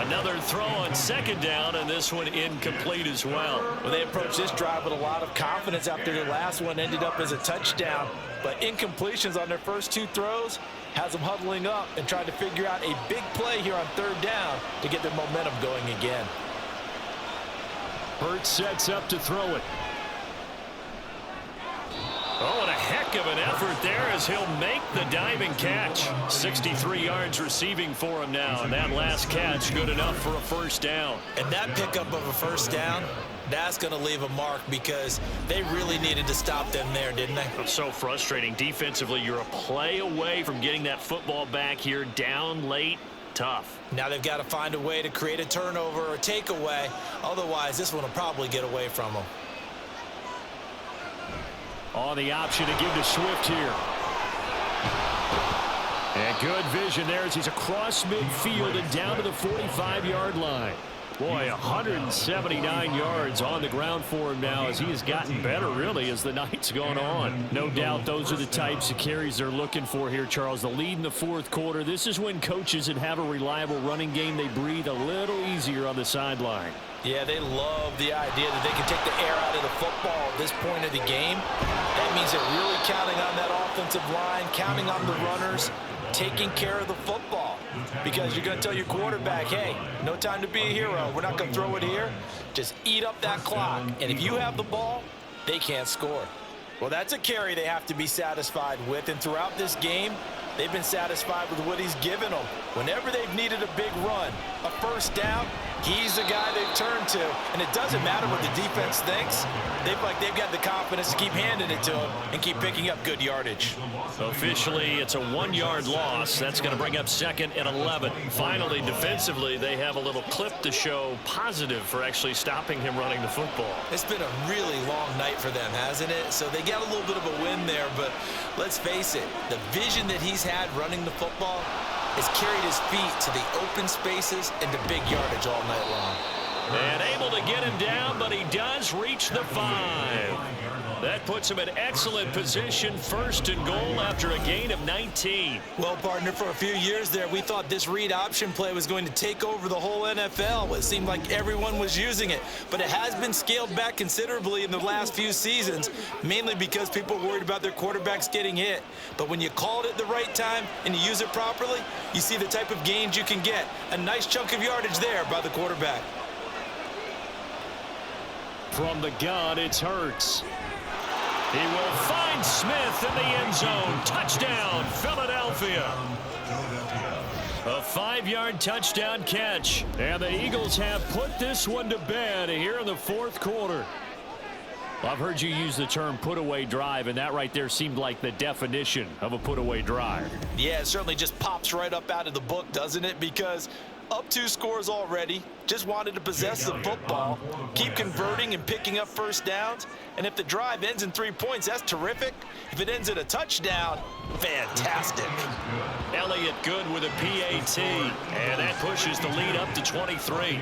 Another throw on 2nd down, and this one incomplete as well. Well, they approached this drive with a lot of confidence after their last one ended up as a touchdown. But incompletions on their first 2 throws has them huddling up and trying to figure out a big play here on 3rd down to get their momentum going again. Hurts sets up to throw it. Oh, and a heck of an effort there as he'll make the diving catch. 63 yards receiving for him now, and that last catch good enough for a first down. And that pickup of a first down, that's going to leave a mark because they really needed to stop them there, didn't they? It's so frustrating. Defensively, you're a play away from getting that football back here down late. Tough. Now they've got to find a way to create a turnover or a takeaway. Otherwise, this one will probably get away from them. On the option to give to Swift here. And good vision there as he's across midfield and down to the 45-yard line. Boy, 179 yards on the ground for him now as he has gotten better, really, as the night's gone on. No doubt those are the types of carries they're looking for here, Charles. The lead in the fourth quarter. This is when coaches that have a reliable running game, they breathe a little easier on the sideline. Yeah, they love the idea that they can take the air out of the football at this point of the game. That means they're really counting on that offensive line, counting on the runners, taking care of the football. Because you're going to tell your quarterback, hey, no time to be a hero. We're not going to throw it here. Just eat up that clock. And if you have the ball, they can't score. Well, that's a carry they have to be satisfied with. And throughout this game, they've been satisfied with what he's given them. Whenever they've needed a big run, a first down, He's the guy they've turned to, and it doesn't matter what the defense thinks. They've got the confidence to keep handing it to him and keep picking up good yardage. Officially, it's a 1-yard loss. That's going to bring up 2nd and 11. Finally, defensively, they have a little clip to show positive for actually stopping him running the football. It's been a really long night for them, hasn't it? So they got a little bit of a win there, but let's face it, the vision that he's had running the football has carried his feet to the open spaces and to big yardage all night long. And able to get him down, but he does reach the 5. That puts him in excellent position, 1st and goal after a gain of 19. Well, partner, for a few years there, we thought this read option play was going to take over the whole NFL. It seemed like everyone was using it, but it has been scaled back considerably in the last few seasons, mainly because people are worried about their quarterbacks getting hit. But when you call it at the right time and you use it properly, you see the type of gains you can get. A nice chunk of yardage there by the quarterback. From the gun, it's Hurts. He will find Smith in the end zone. Touchdown, Philadelphia. A 5-yard touchdown catch. And the Eagles have put this one to bed here in the 4th quarter. I've heard you use the term put-away drive, and that right there seemed like the definition of a put-away drive. Yeah, it certainly just pops right up out of the book, doesn't it? Because up 2 scores already, just wanted to possess the football, keep converting and picking up first downs, and if the drive ends in 3 points, that's terrific. If it ends in a touchdown, fantastic. Elliott good with a PAT, and that pushes the lead up to 23.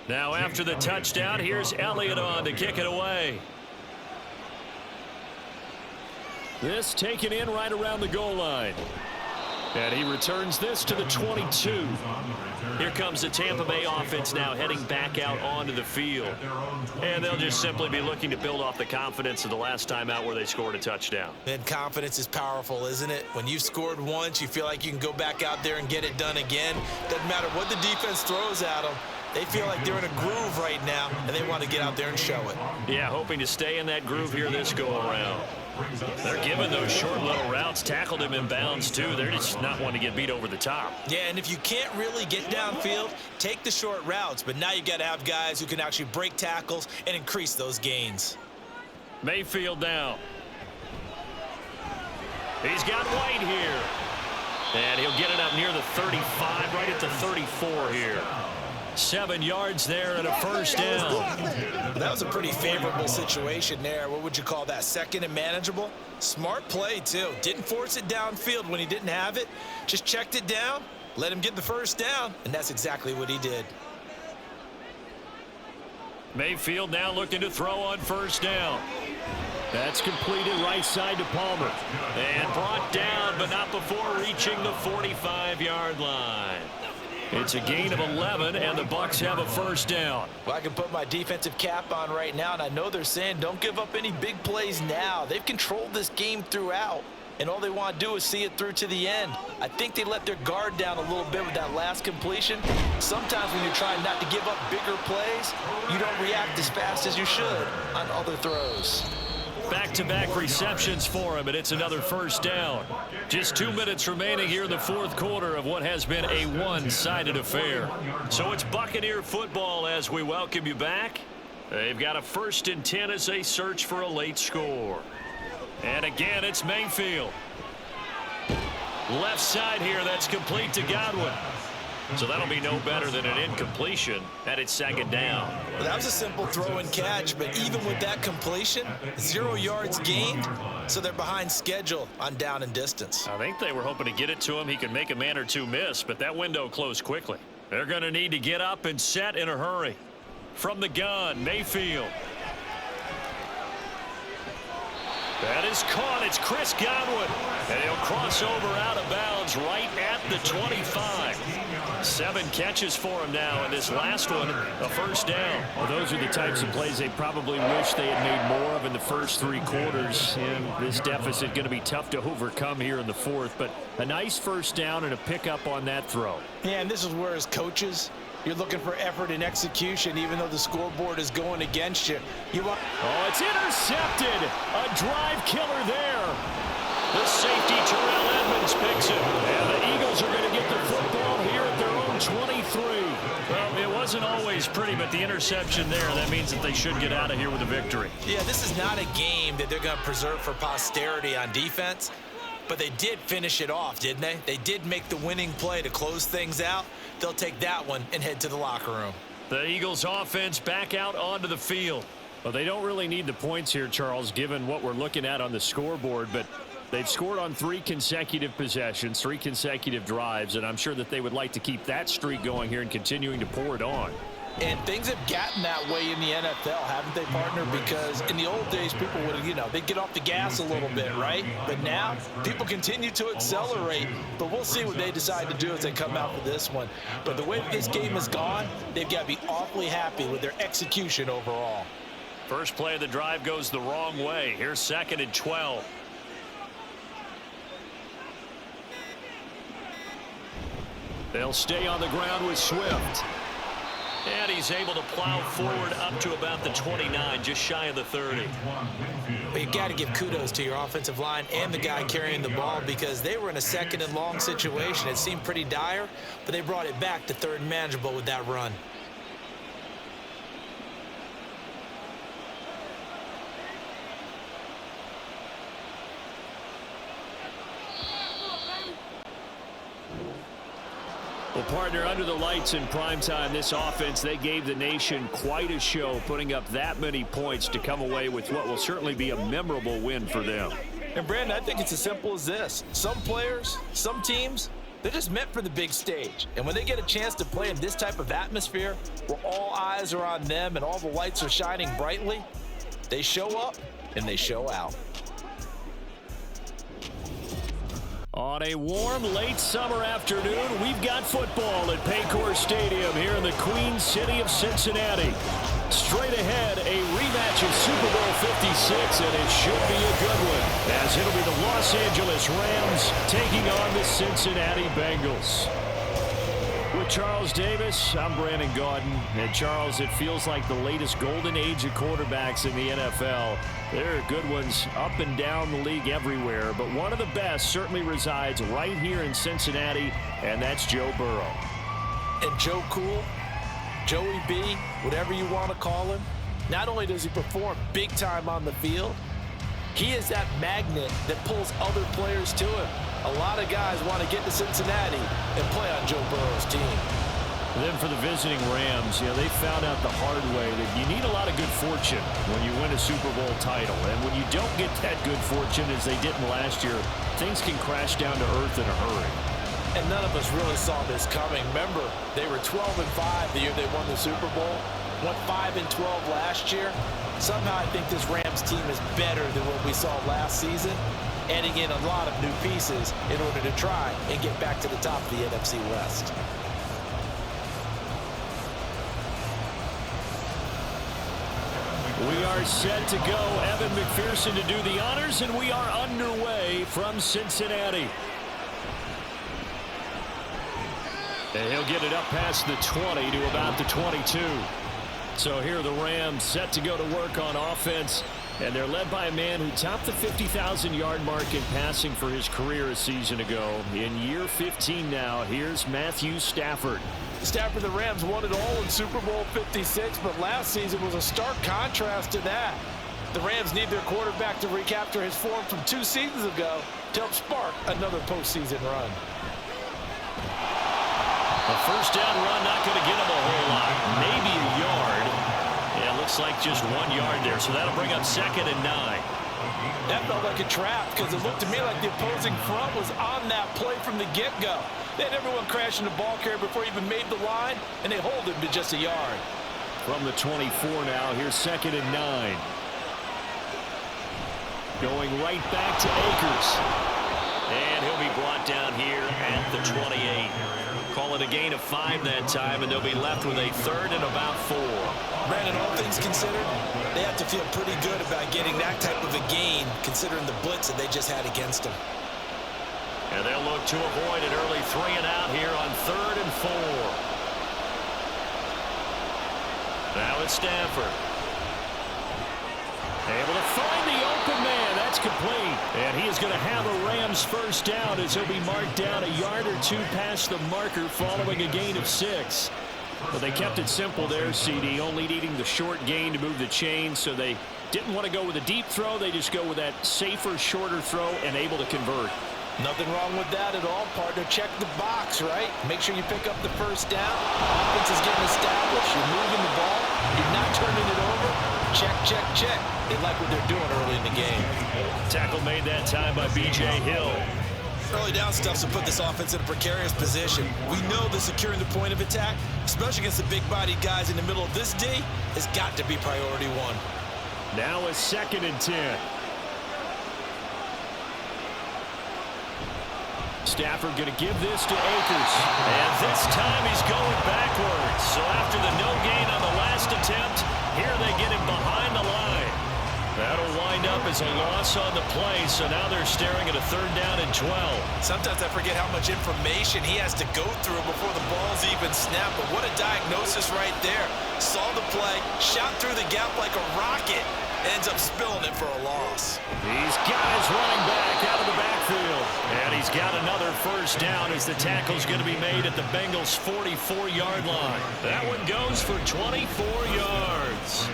Now after the touchdown, here's Elliott on to kick it away. This taken in right around the goal line. And he returns this to the 22. Here comes the Tampa Bay offense now heading back out onto the field. And they'll just simply be looking to build off the confidence of the last time out where they scored a touchdown. And confidence is powerful, isn't it? When you've scored once, you feel like you can go back out there and get it done again. Doesn't matter what the defense throws at them. They feel like they're in a groove right now, and they want to get out there and show it. Yeah, hoping to stay in that groove here this go-around. They're giving those short little routes, tackled him in bounds, too. They're just not wanting to get beat over the top. Yeah, and if you can't really get downfield, take the short routes. But now you got to have guys who can actually break tackles and increase those gains. Mayfield down. He's got White here. And he'll get it up near the 35, right at the 34 here. 7 yards there and a first down. That was a pretty favorable situation there. What would you call that? 2nd and manageable? Smart play, too. Didn't force it downfield when he didn't have it. Just checked it down, let him get the first down, and that's exactly what he did. Mayfield now looking to throw on first down. That's completed right side to Palmer. And brought down, but not before reaching the 45-yard line. It's a gain of 11, and the Bucs have a first down. Well, I can put my defensive cap on right now, and I know they're saying don't give up any big plays now. They've controlled this game throughout, and all they want to do is see it through to the end. I think they let their guard down a little bit with that last completion. Sometimes when you're trying not to give up bigger plays, you don't react as fast as you should on other throws. Back-to-back receptions for him, and it's another first down. Just 2 minutes remaining here in the 4th quarter of what has been a one-sided affair. So it's Buccaneer football as we welcome you back. They've got a 1st and 10 as they search for a late score. And again, it's Mayfield. Left side here, that's complete to Godwin. So that'll be no better than an incompletion, and it's 2nd down. Well, that was a simple throw and catch, but even with that completion, 0 yards gained, so they're behind schedule on down and distance. I think they were hoping to get it to him. He could make a man or two miss, but that window closed quickly. They're going to need to get up and set in a hurry. From the gun, Mayfield. That is caught. It's Chris Godwin. And he'll cross over out of bounds right at the 25. 7 catches for him now, and this last one, a first down. Well, those are the types of plays they probably wish they had made more of in the first 3 quarters. And this deficit going to be tough to overcome here in the 4th. But a nice first down and a pickup on that throw. Yeah, and this is where, as coaches, you're looking for effort and execution, even though the scoreboard is going against you. Oh, it's intercepted. A drive killer there. The safety, Terrell Edmonds, picks it. And the Eagles are going to get the football here at their own 23. Well, it wasn't always pretty, but the interception there, that means that they should get out of here with a victory. Yeah, this is not a game that they're going to preserve for posterity on defense, but they did finish it off, didn't they? They did make the winning play to close things out. They'll take that one and head to the locker room. The Eagles offense back out onto the field. Well, they don't really need the points here, Charles, given what we're looking at on the scoreboard, but they've scored on 3 consecutive possessions, 3 consecutive drives, and I'm sure that they would like to keep that streak going here and continuing to pour it on. And things have gotten that way in the NFL, haven't they, partner? Because in the old days, people would, they'd get off the gas a little bit, right? But now, people continue to accelerate. But we'll see what they decide to do as they come out for this one. But the way that this game has gone, they've got to be awfully happy with their execution overall. First play of the drive goes the wrong way. Here's 2nd and 12. They'll stay on the ground with Swift. And he's able to plow forward up to about the 29, just shy of the 30. But you got to give kudos to your offensive line and the guy carrying the ball, because they were in a 2nd and long situation. It seemed pretty dire, but they brought it back to 3rd and manageable with that run. Well, partner, under the lights in primetime, this offense, they gave the nation quite a show, putting up that many points to come away with what will certainly be a memorable win for them. And, Brandon, I think it's as simple as this. Some players, some teams, they're just meant for the big stage. And when they get a chance to play in this type of atmosphere where all eyes are on them and all the lights are shining brightly, they show up and they show out. On a warm, late summer afternoon, we've got football at Paycor Stadium here in the Queen City of Cincinnati. Straight ahead, a rematch of Super Bowl 56, and it should be a good one, as it'll be the Los Angeles Rams taking on the Cincinnati Bengals. With Charles Davis, I'm Brandon Gaudin. And Charles, it feels like the latest golden age of quarterbacks in the NFL. There are good ones up and down the league everywhere, but one of the best certainly resides right here in Cincinnati, and that's Joe Burrow. And Joe Cool, Joey B, whatever you want to call him, not only does he perform big time on the field, he is that magnet that pulls other players to him. A lot of guys want to get to Cincinnati and play on Joe Burrow's team. And then for the visiting Rams, they found out the hard way that you need a lot of good fortune when you win a Super Bowl title. And when you don't get that good fortune, as they didn't last year, things can crash down to earth in a hurry. And none of us really saw this coming. Remember, they were 12-5 the year they won the Super Bowl. Went 5-12 last year. Somehow I think this Rams team is better than what we saw last season, adding in a lot of new pieces in order to try and get back to the top of the NFC West. We are set to go. Evan McPherson to do the honors, and we are underway from Cincinnati. And he'll get it up past the 20 to about the 22. So here are the Rams set to go to work on offense. And they're led by a man who topped the 50,000-yard mark in passing for his career a season ago. In year 15 now, here's Matthew Stafford. Stafford, the Rams won it all in Super Bowl 56, but last season was a stark contrast to that. The Rams need their quarterback to recapture his form from 2 seasons ago to help spark another postseason run. A first down run, not going to get him a whole lot. Maybe a yard. Yeah, looks like just 1 yard there, so that'll bring up 2nd and 9. That felt like a trap because it looked to me like the opposing front was on that play from the get-go. They had everyone crashing the ball carrier before he even made the line, and they hold him to just a yard. From the 24 now, here's 2nd and 9. Going right back to Akers. And he'll be brought down here at the 28. Call it a gain of 5 that time, and they'll be left with a 3rd and about 4. Brandon, all things considered, they have to feel pretty good about getting that type of a gain, considering the blitz that they just had against them. And they'll look to avoid an early 3 and out here on 3rd and 4. Now it's Stafford. Able to find the open man. That's complete. And he is going to have a Rams first down as he'll be marked down a yard or 2 past the marker following a gain of 6. But they kept it simple there, CD, only needing the short gain to move the chain, so they didn't want to go with a deep throw. They just go with that safer, shorter throw and able to convert. Nothing wrong with that at all, partner. Check the box, right? Make sure you pick up the first down. Offense is getting established. You're moving the ball. You're not turning it over. Check, check, check. They like what they're doing early in the game. Tackle made that time by B.J. Hill. Early down stuff to put this offense in a precarious position. We know that securing the point of attack, especially against the big-bodied guys in the middle of this D, has got to be priority 1. Now a 2nd and 10. Stafford going to give this to Akers. And this time he's going backwards. So after the no gain on the last attempt, here they get him behind the line. That'll wind up as a loss on the play, so now they're staring at a 3rd down and 12. Sometimes I forget how much information he has to go through before the ball's even snapped, but what a diagnosis right there. Saw the play, shot through the gap like a rocket, ends up spilling it for a loss. He's got his running back out of the backfield. And he's got another first down as the tackle's going to be made at the Bengals' 44-yard line. That one goes for 24 yards.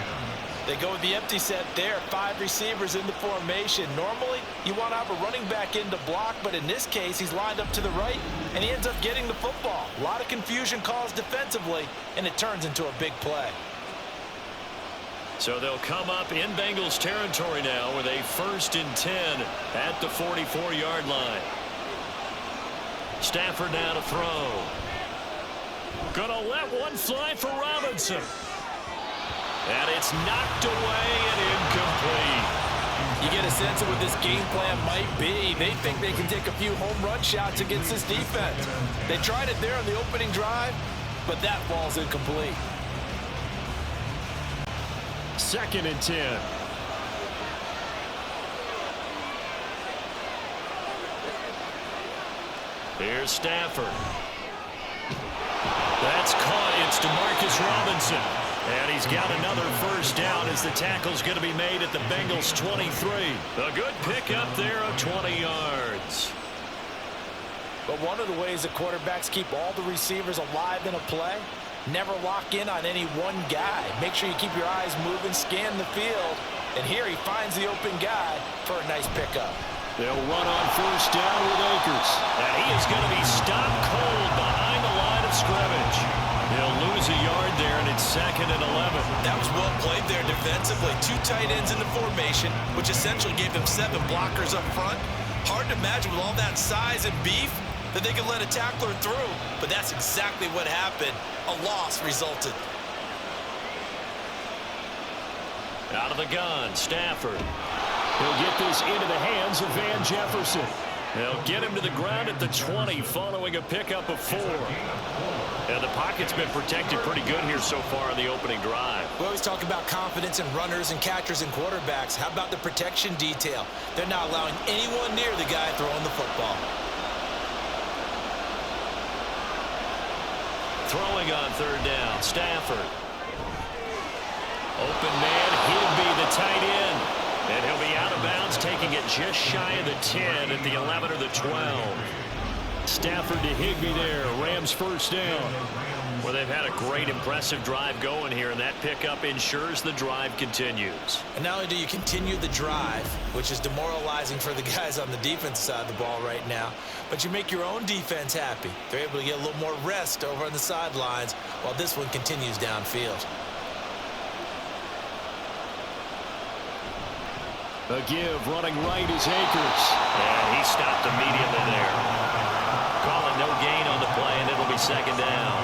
They go with the empty set there. 5 receivers in the formation. Normally, you want to have a running back in to block, but in this case, he's lined up to the right, and he ends up getting the football. A lot of confusion caused defensively, and it turns into a big play. So they'll come up in Bengals territory now with a 1st and 10 at the 44-yard line. Stafford now to throw. Gonna let one fly for Robinson. And it's knocked away and incomplete. You get a sense of what this game plan might be. They think they can take a few home run shots against this defense. They tried it there on the opening drive, but that ball's incomplete. 2nd and 10. Here's Stafford. That's caught. It's DeMarcus Robinson. And he's got another first down as the tackle's going to be made at the Bengals' 23. A good pickup there of 20 yards. But one of the ways that quarterbacks keep all the receivers alive in a play, never lock in on any one guy. Make sure you keep your eyes moving, scan the field. And here he finds the open guy for a nice pickup. They'll run on first down with Akers. And he is going to be stopped cold behind the line of scrimmage. He'll lose a yard there, and it's 2nd and 11. That was well played there defensively. 2 tight ends in the formation, which essentially gave them 7 blockers up front. Hard to imagine with all that size and beef that they could let a tackler through, but that's exactly what happened. A loss resulted. Out of the gun, Stafford. He'll get this into the hands of Van Jefferson. They'll get him to the ground at the 20 following a pickup of 4. And the pocket's been protected pretty good here so far in the opening drive. We always talk about confidence in runners and catchers and quarterbacks. How about the protection detail? They're not allowing anyone near the guy throwing the football. Throwing on 3rd down, Stafford. Open man, Higbee, the tight end. And he'll be out of bounds, taking it just shy of the 10 at the 11 or the 12. Stafford to Higbee there. Rams first down. Well, they've had a great, impressive drive going here, and that pickup ensures the drive continues. And not only do you continue the drive, which is demoralizing for the guys on the defensive side of the ball right now, but you make your own defense happy. They're able to get a little more rest over on the sidelines while this one continues downfield. A give running right is Akers. And he stopped immediately there. Call it no gain on the play, and it'll be 2nd down.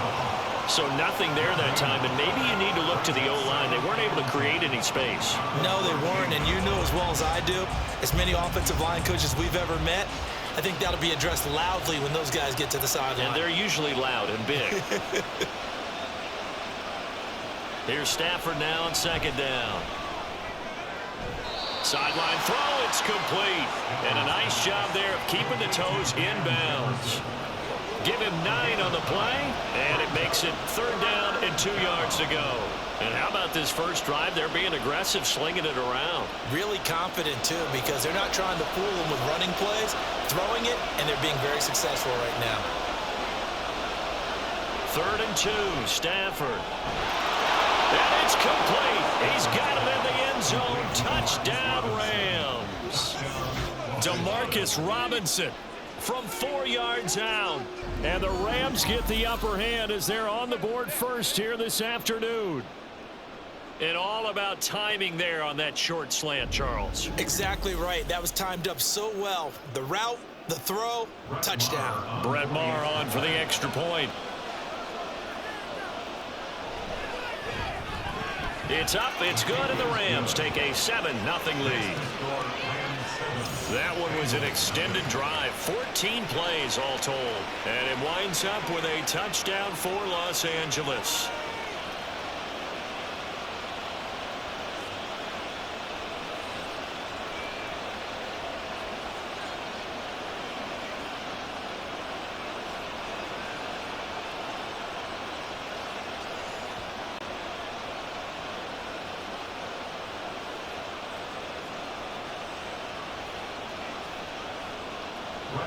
So nothing there that time, and maybe you need to look to the O-line. They weren't able to create any space. No, they weren't, and you know as well as I do, as many offensive line coaches we've ever met, I think that'll be addressed loudly when those guys get to the sideline. And they're usually loud and big. Here's Stafford now on second down. Sideline throw, it's complete. And a nice job there of keeping the toes inbounds. Give him 9 on the play, and it makes it 3rd down and 2 yards to go. And how about this first drive? They're being aggressive, slinging it around. Really confident, too, because they're not trying to fool them with running plays, throwing it, and they're being very successful right now. 3rd and 2, Stafford. And it's complete. He's got him in the end zone. Touchdown, Rams. Demarcus Robinson from 4 yards out. And the Rams get the upper hand as they're on the board first here this afternoon. And all about timing there on that short slant, Charles. Exactly right. That was timed up so well. The route, the throw, touchdown. Brett Maher on for the extra point. It's up, it's good, and the Rams take a 7-0 lead. That one was an extended drive, 14 plays all told. And it winds up with a touchdown for Los Angeles.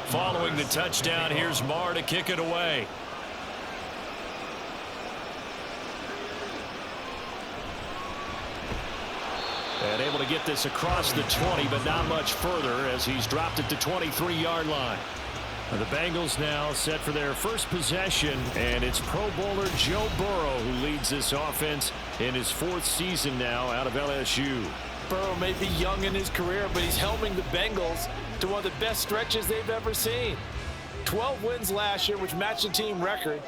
Following the touchdown, here's Maher to kick it away. And able to get this across the 20, but not much further as he's dropped it to 23-yard line. And the Bengals now set for their first possession, and it's Pro Bowler Joe Burrow who leads this offense in his 4th season now out of LSU. Burrow may be young in his career, but he's helming the Bengals to one of the best stretches they've ever seen. 12 wins last year, which matched the team record,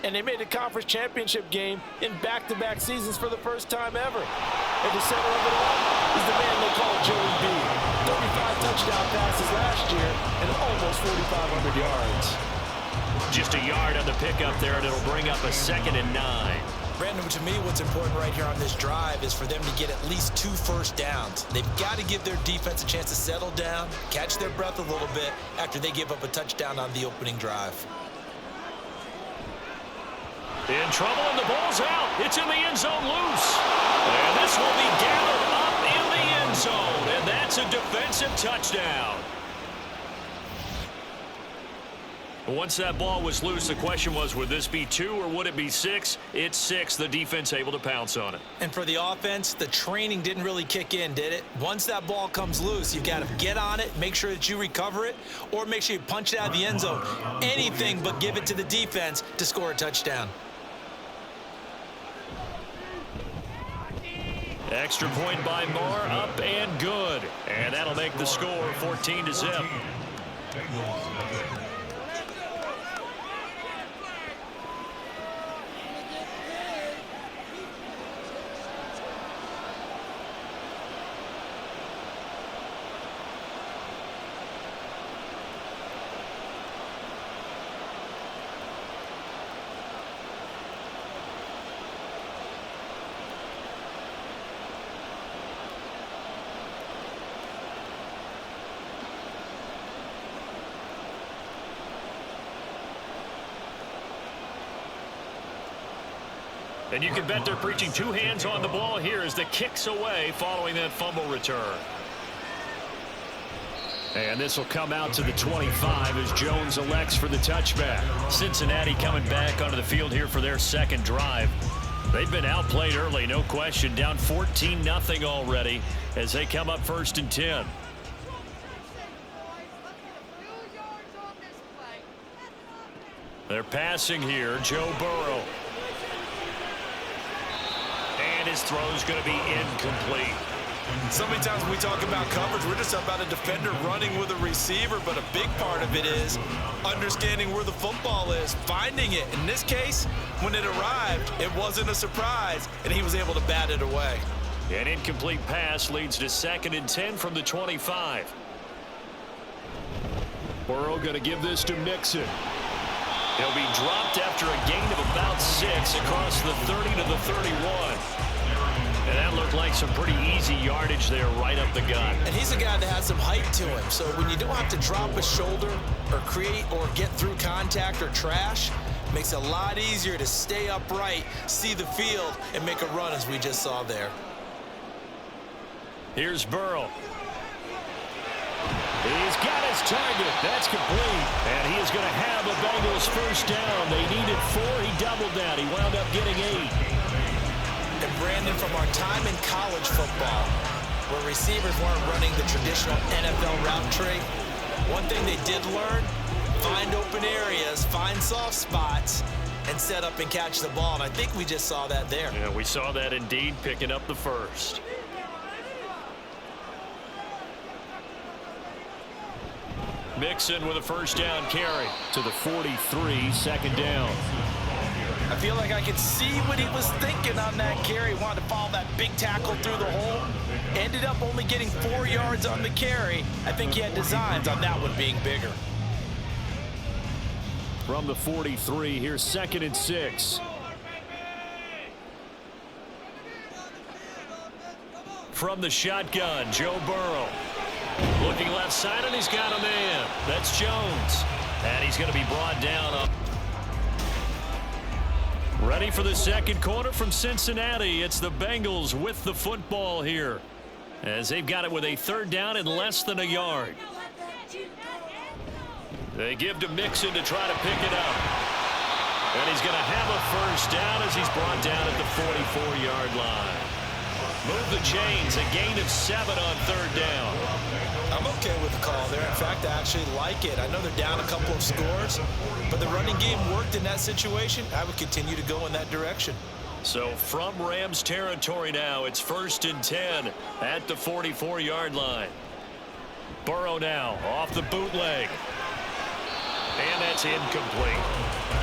and they made a conference championship game in back-to-back seasons for the first time ever. At the center of it all is the man they call Joey B. 35 touchdown passes last year and almost 4,500 yards. Just a yard on the pickup there, and it'll bring up a 2nd and 9. Brandon, to me, what's important right here on this drive is for them to get at least 2 first downs. They've got to give their defense a chance to settle down, catch their breath a little bit after they give up a touchdown on the opening drive. In trouble, and the ball's out. It's in the end zone loose. And this will be gathered up in the end zone, and that's a defensive touchdown. Once that ball was loose, the question was, would this be 2 or would it be 6? It's 6. The defense able to pounce on it. And for the offense, the training didn't really kick in, did it? Once that ball comes loose, you've got to get on it, make sure that you recover it, or make sure you punch it out of the end zone. Anything but give it to the defense to score a touchdown. Extra point by Maher, up and good. And that'll make the score 14-0. And you can bet they're preaching 2 hands on the ball here as the kick's away following that fumble return. And this will come out to the 25 as Jones elects for the touchback. Cincinnati coming back onto the field here for their 2nd drive. They've been outplayed early, no question. Down 14-0 already as they come up 1st and 10. They're passing here. Joe Burrow. And his throw's going to be incomplete. So many times when we talk about coverage, we're just about a defender running with a receiver, but a big part of it is understanding where the football is, finding it. In this case, when it arrived, it wasn't a surprise, and he was able to bat it away. An incomplete pass leads to 2nd and 10 from the 25. Burrow going to give this to Mixon. He'll be dropped after a gain of about 6 across the 30 to the 31. And that looked like some pretty easy yardage there right up the gut. And he's a guy that has some height to him. So when you don't have to drop a shoulder or create or get through contact or trash, it makes it a lot easier to stay upright, see the field, and make a run as we just saw there. Here's Burrow. He's got his target. That's complete. And he is going to have a Bengals first down. They needed 4. He doubled down. He wound up getting 8. And Brandon, from our time in college football, where receivers weren't running the traditional NFL route tree, one thing they did learn, find open areas, find soft spots, and set up and catch the ball. And I think we just saw that there. Yeah, we saw that indeed, picking up the first. Mixon with a first down carry. To the 43, second down. I feel like I could see what he was thinking on that carry. Wanted to follow that big tackle through the hole. Ended up only getting 4 yards on the carry. I think he had designs on that one being bigger. From the 43, here's 2nd and 6. From the shotgun, Joe Burrow. Looking left side, and he's got a man. That's Jones. And he's going to be brought down. Ready for the second quarter from Cincinnati. It's the Bengals with the football here, as they've got it with a 3rd down and less than a yard. They give to Mixon to try to pick it up. And he's going to have a first down as he's brought down at the 44-yard line. Move the chains, a gain of 7 on 3rd down. I'm okay with the call there. In fact, I actually like it. I know they're down a couple of scores, but the running game worked in that situation. I would continue to go in that direction. So from Rams territory now, it's 1st and 10 at the 44-yard line. Burrow now off the bootleg. And that's incomplete.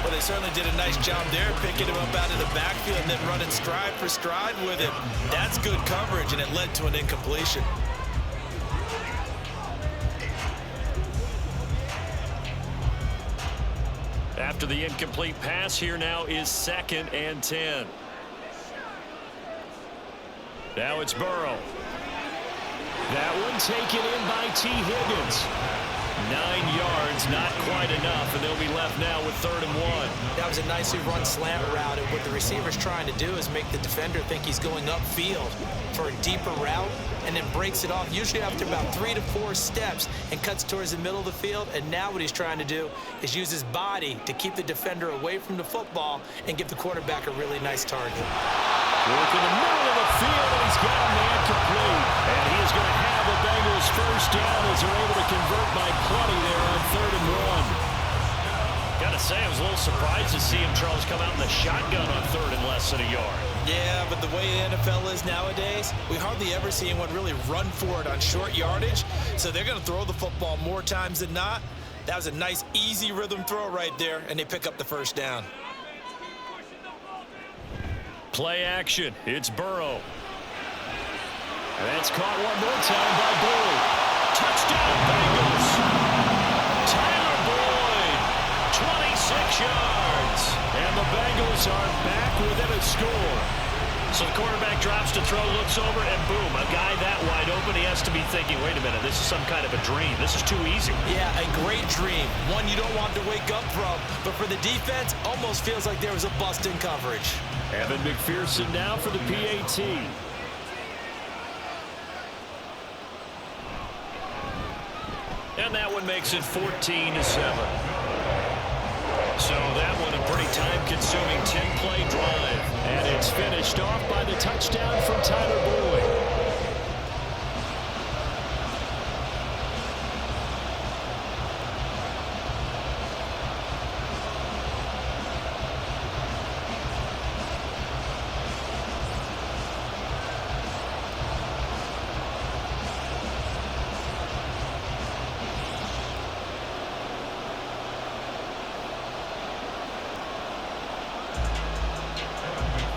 Well, they certainly did a nice job there, picking him up out of the backfield and then running stride for stride with him. That's good coverage, and it led to an incompletion. After the incomplete pass, here now is 2nd and 10. Now it's Burrow. That one taken in by T. Higgins. 9 yards, not quite enough, and they'll be left now with 3rd and 1. That was a nicely run slant route, and what the receiver's trying to do is make the defender think he's going upfield for a deeper route, and then breaks it off, usually after about 3 to 4 steps, and cuts towards the middle of the field. And now what he's trying to do is use his body to keep the defender away from the football and give the quarterback a really nice target. Work in the middle of the field, and he's got a man complete. And he is going to have the Bengals first down as they're able to convert by plenty there on 3rd and 1. Gotta say, I was a little surprised to see him, Charles, come out in the shotgun on 3rd and less than a yard. Yeah, but the way the NFL is nowadays, we hardly ever see anyone really run for it on short yardage. So they're going to throw the football more times than not. That was a nice, easy rhythm throw right there, and they pick up the first down. Play action. It's Burrow. And that's caught one more time by Boyd. Touchdown, Bengals. Tyler Boyd, 26 yards. And the Bengals are back within a score. So the quarterback drops to throw, looks over, and boom, a guy that wide open, he has to be thinking, wait a minute, this is some kind of a dream. This is too easy. Yeah, a great dream. One you don't want to wake up from. But for the defense, almost feels like there was a bust in coverage. Evan McPherson now for the PAT. And that one makes it 14-7. So that one a pretty time-consuming 10-play drive. And it's finished off by the touchdown from Tyler Boyd.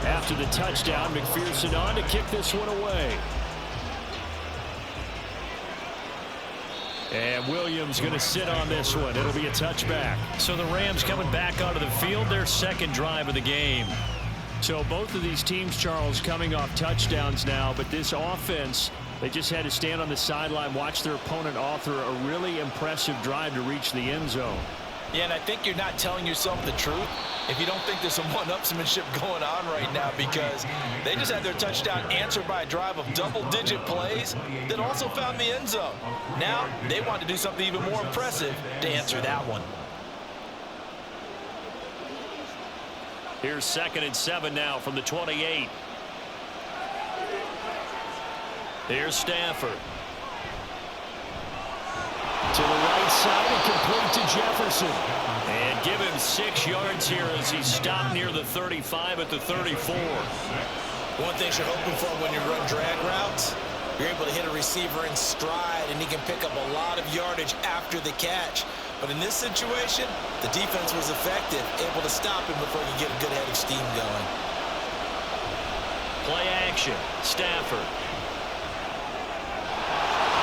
After the touchdown, McPherson on to kick this one away. And Williams going to sit on this one. It'll be a touchback. So the Rams coming back onto the field, their second drive of the game. So both of these teams, Charles, coming off touchdowns now, but this offense, they just had to stand on the sideline, watch their opponent author a really impressive drive to reach the end zone. Yeah, and I think you're not telling yourself the truth if you don't think there's some one-upsmanship going on right now, because they just had their touchdown answered by a drive of double-digit plays that also found the end zone. Now they want to do something even more impressive to answer that one. Here's 2nd and 7 now from the 28. Here's Stafford. To the right side and complete to Jefferson. And give him 6 yards here as he stopped near the 35 at the 34. One thing you're hoping for when you run drag routes, you're able to hit a receiver in stride, and he can pick up a lot of yardage after the catch. But in this situation, the defense was effective, able to stop him before you get a good head of steam going. Play action. Stafford.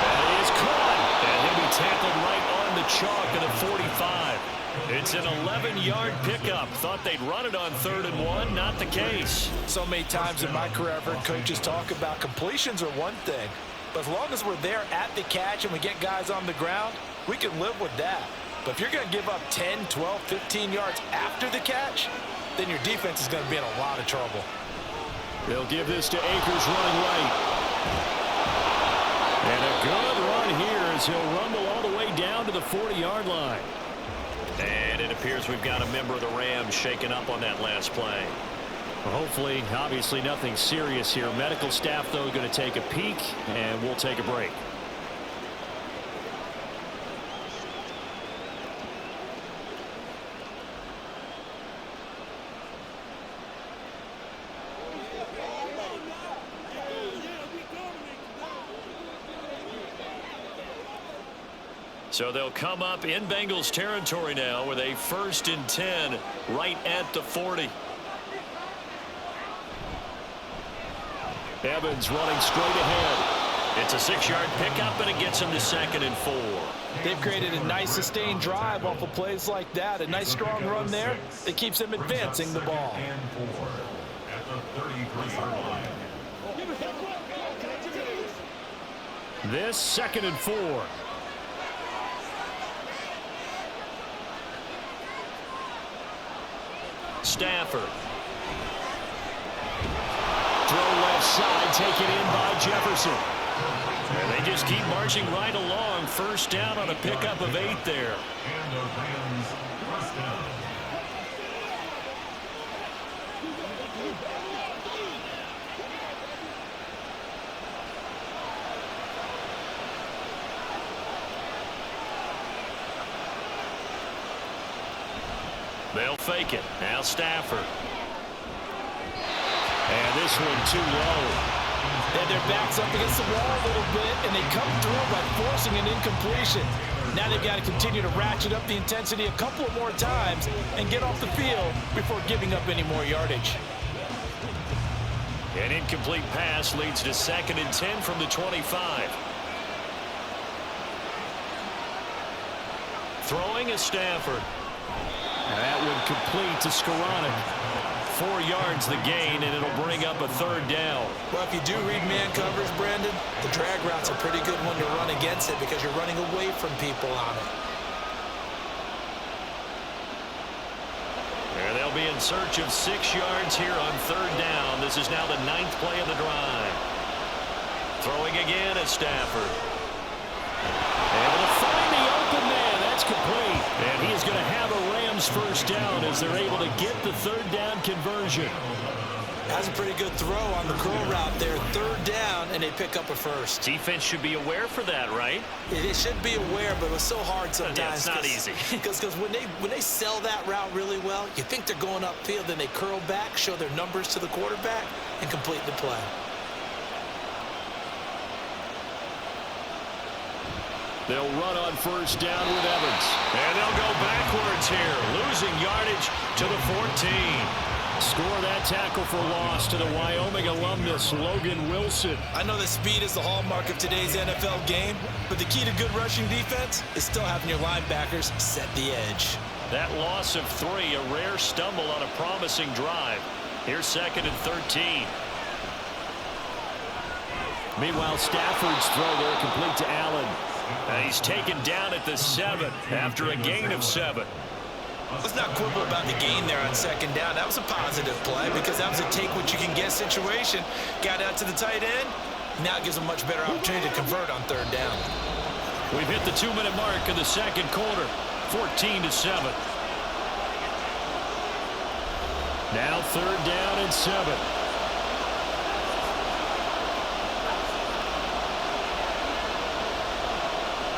That is caught. And he'll be tackled right on the chalk of the 45. It's an 11-yard pickup. Thought they'd run it on 3rd and 1. Not the case. So many times in my career, I've heard coaches talk about completions are one thing, but as long as we're there at the catch and we get guys on the ground, we can live with that. But if you're going to give up 10, 12, 15 yards after the catch, then your defense is going to be in a lot of trouble. They'll give this to Akers running right. And a good run here as he'll rumble all the way down to the 40-yard line. And it appears we've got a member of the Rams shaken up on that last play. Well, hopefully, obviously nothing serious here. Medical staff, though, going to take a peek, and we'll take a break. So they'll come up in Bengals territory now with a 1st and 10 right at the 40. Evans running straight ahead. It's a 6-yard pickup, and it gets him to 2nd and 4. They've created a nice sustained drive off of plays like that. A nice strong run there that keeps them advancing the ball. And 4 at the 33-yard line. This 2nd and 4. Stafford. Throw left side, taken in by Jefferson. And they just keep marching right along. 1st down on a pickup of 8 there. And the Rams first down. They'll fake it. Now Stafford. And this one too low. And their backs up against the wall a little bit, and they come through by forcing an incompletion. Now they've got to continue to ratchet up the intensity a couple more times and get off the field before giving up any more yardage. An incomplete pass leads to 2nd and 10 from the 25. Throwing is Stafford. That one complete to Skoranek. 4 yards the gain, and it'll bring up a 3rd down. Well, if you do read man coverage, Brandon, the drag route's a pretty good one to run against it because you're running away from people on it. And they'll be in search of 6 yards here on 3rd down. This is now the 9th play of the drive. Throwing again is Stafford. Able to find the open man. That's complete. And he is going to have a Rams 1st down as they're able to get the 3rd down conversion. That's a pretty good throw on the curl route there. 3rd down, and they pick up a 1st. Defense should be aware for that, right? They should be aware, but it was so hard sometimes. Yeah, it's not easy. Because when they sell that route really well, you think they're going upfield, then they curl back, show their numbers to the quarterback, and complete the play. They'll run on 1st down with Evans. And they'll go backwards here, losing yardage to the 14. Score that tackle for loss to the Wyoming alumnus, Logan Wilson. I know that speed is the hallmark of today's NFL game, but the key to good rushing defense is still having your linebackers set the edge. That loss of 3, a rare stumble on a promising drive. Here's 2nd and 13. Meanwhile, Stafford's throw there complete to Allen. He's taken down at the 7 after a gain of 7. Let's not quibble about the gain there on 2nd down. That was a positive play because that was a take-what-you-can-get situation. Got out to the tight end. Now it gives a much better opportunity to convert on 3rd down. We've hit the 2-minute mark of the 2nd quarter. 14-7. Now 3rd down and 7.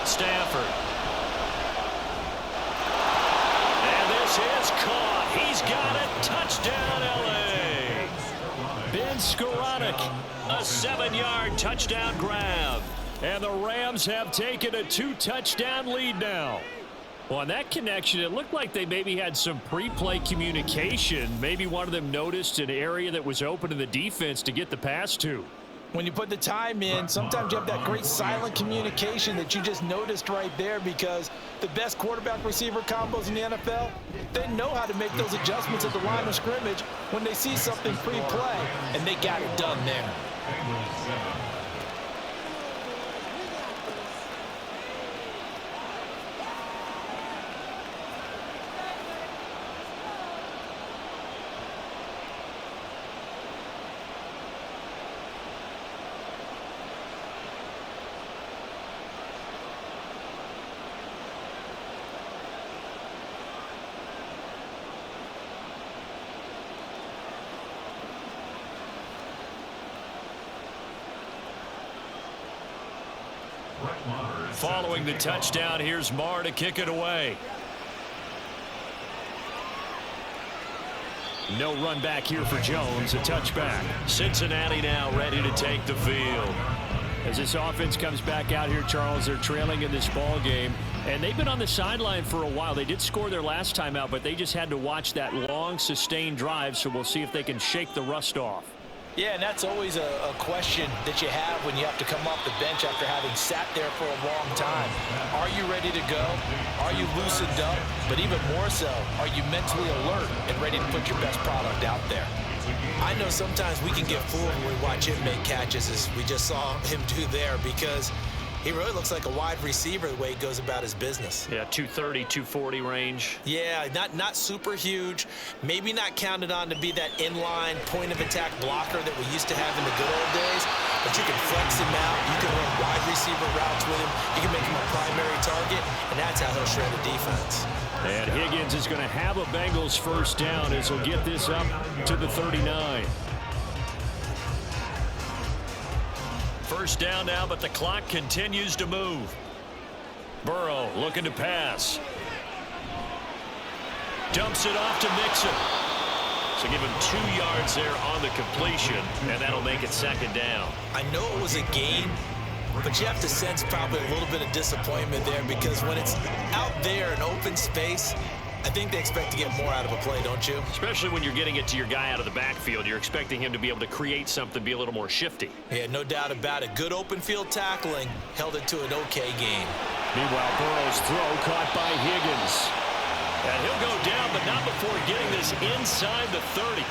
Stafford. And this is caught. He's got it. Touchdown, L.A. Ben Skoranek. A 7-yard touchdown grab. And the Rams have taken a 2-touchdown lead now. Well, on that connection, it looked like they maybe had some pre-play communication. Maybe one of them noticed an area that was open in the defense to get the pass to. When you put the time in, sometimes you have that great silent communication that you just noticed right there, because the best quarterback-receiver combos in the NFL, they know how to make those adjustments at the line of scrimmage when they see something pre-play, and they got it done there. Following the touchdown, here's Marr to kick it away. No run back here for Jones, a touchback. Cincinnati now ready to take the field. As this offense comes back out here, Charles, they're trailing in this ball game, and they've been on the sideline for a while. They did score their last time out, but they just had to watch that long, sustained drive, so we'll see if they can shake the rust off. Yeah, and that's always a question that you have when you have to come off the bench after having sat there for a long time. Are you ready to go? Are you loosened up? But even more so, are you mentally alert and ready to put your best product out there? I know sometimes we can get fooled when we watch him make catches, as we just saw him do there, because he really looks like a wide receiver the way he goes about his business. Yeah, 230, 240 range. Yeah, not super huge. Maybe not counted on to be that inline point-of-attack blocker that we used to have in the good old days, but you can flex him out. You can run wide receiver routes with him. You can make him a primary target, and that's how he'll shred a defense. And Higgins is going to have a Bengals first down as he'll get this up to the 39. First down now, but the clock continues to move. Burrow looking to pass. Dumps it off to Mixon. So give him 2 yards there on the completion, and that'll make it 2nd down. I know it was a gain, but you have to sense probably a little bit of disappointment there, because when it's out there in open space, I think they expect to get more out of a play, don't you? Especially when you're getting it to your guy out of the backfield. You're expecting him to be able to create something, be a little more shifty. Yeah, no doubt about it. Good open field tackling held it to an okay game. Meanwhile, Burrow's throw caught by Higgins. And he'll go down, but not before getting this inside the 30.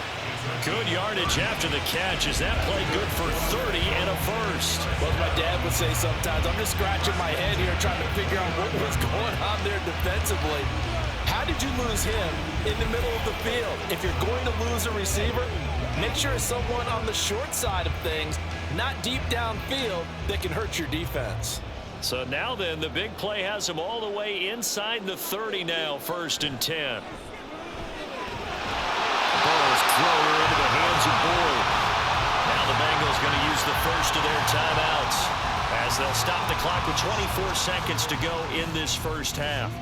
Good yardage after the catch. Is that play good for 30 and a first? Well, as my dad would say sometimes, I'm just scratching my head here trying to figure out what was going on there defensively. How did you lose him in the middle of the field? If you're going to lose a receiver, make sure it's someone on the short side of things, not deep downfield, that can hurt your defense. So now then, the big play has him all the way inside the 30 now, 1st and 10. Burrow's thrower into the hands of Boyd. Now the Bengals going to use the first of their timeouts as they'll stop the clock with 24 seconds to go in this first half.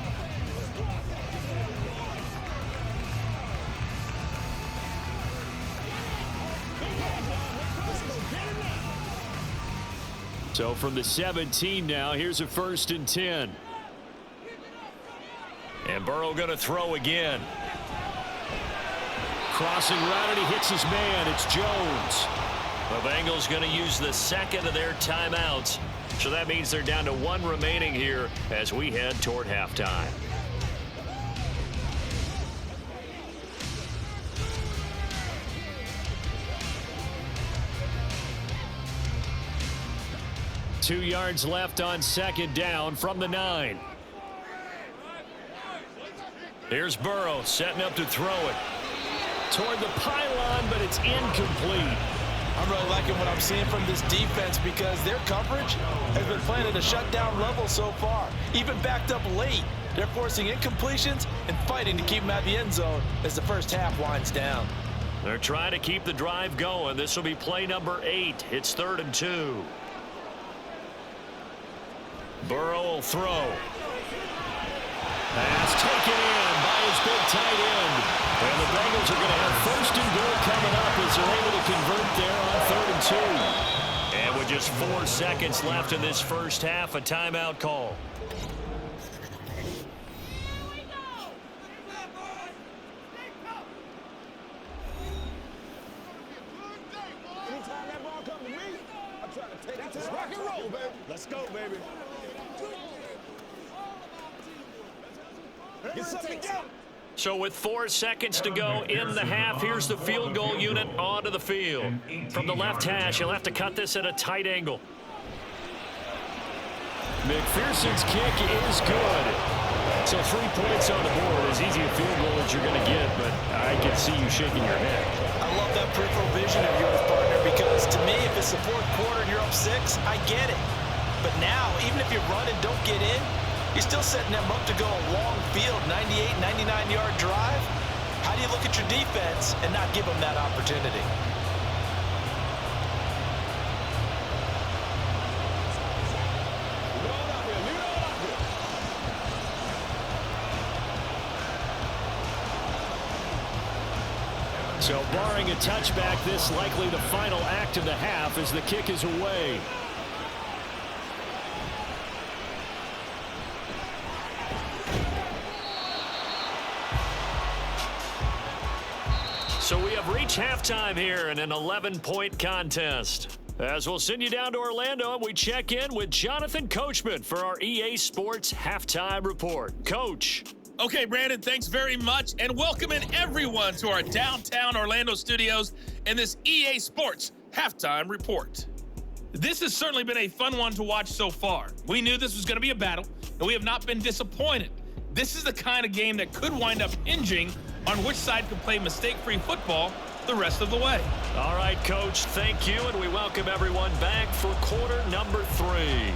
So from the 17 now, here's a 1st and 10. And Burrow going to throw again. Crossing route, and he hits his man. It's Jones. The Bengals going to use the second of their timeouts. So that means they're down to one remaining here as we head toward halftime. Two yards left on second down from the 9. Here's Burrow setting up to throw it. Toward the pylon, but it's incomplete. I'm really liking what I'm seeing from this defense because their coverage has been playing at a shutdown level so far. Even backed up late, they're forcing incompletions and fighting to keep them out of the end zone as the first half winds down. They're trying to keep the drive going. This will be play number 8. It's 3rd and 2. Burrow will throw. Pass taken in by his big tight end. And the Bengals are going to have 1st and goal coming up as they're able to convert there on 3rd and 2. And with just 4 seconds left in this first half, a timeout call. Anytime that ball comes to me, I'm trying to take it to rock and roll, baby. Let's go, baby. Get something together. So with 4 seconds to go in the half, here's the field goal unit onto the field. From the left hash, he'll have to cut this at a tight angle. McPherson's kick is good. So 3 points on the board, as easy a field goal as you're going to get, but I can see you shaking your head. I love that peripheral vision of yours, partner, because to me, if it's the 4th quarter and you're up 6, I get it. But now, even if you run and don't get in, you're still setting them up to go a long field, 98, 99-yard drive. How do you look at your defense and not give them that opportunity? So barring a touchback, this likely the final act of the half as the kick is away. So we have reached halftime here in an 11-point contest. As we'll send you down to Orlando, and we check in with Jonathan Coachman for our EA Sports Halftime Report. Coach. Okay, Brandon, thanks very much, and welcome in everyone to our downtown Orlando studios and this EA Sports Halftime Report. This has certainly been a fun one to watch so far. We knew this was going to be a battle, and we have not been disappointed. This is the kind of game that could wind up hinging on which side could play mistake-free football the rest of the way. All right, Coach, thank you, and we welcome everyone back for quarter number 3.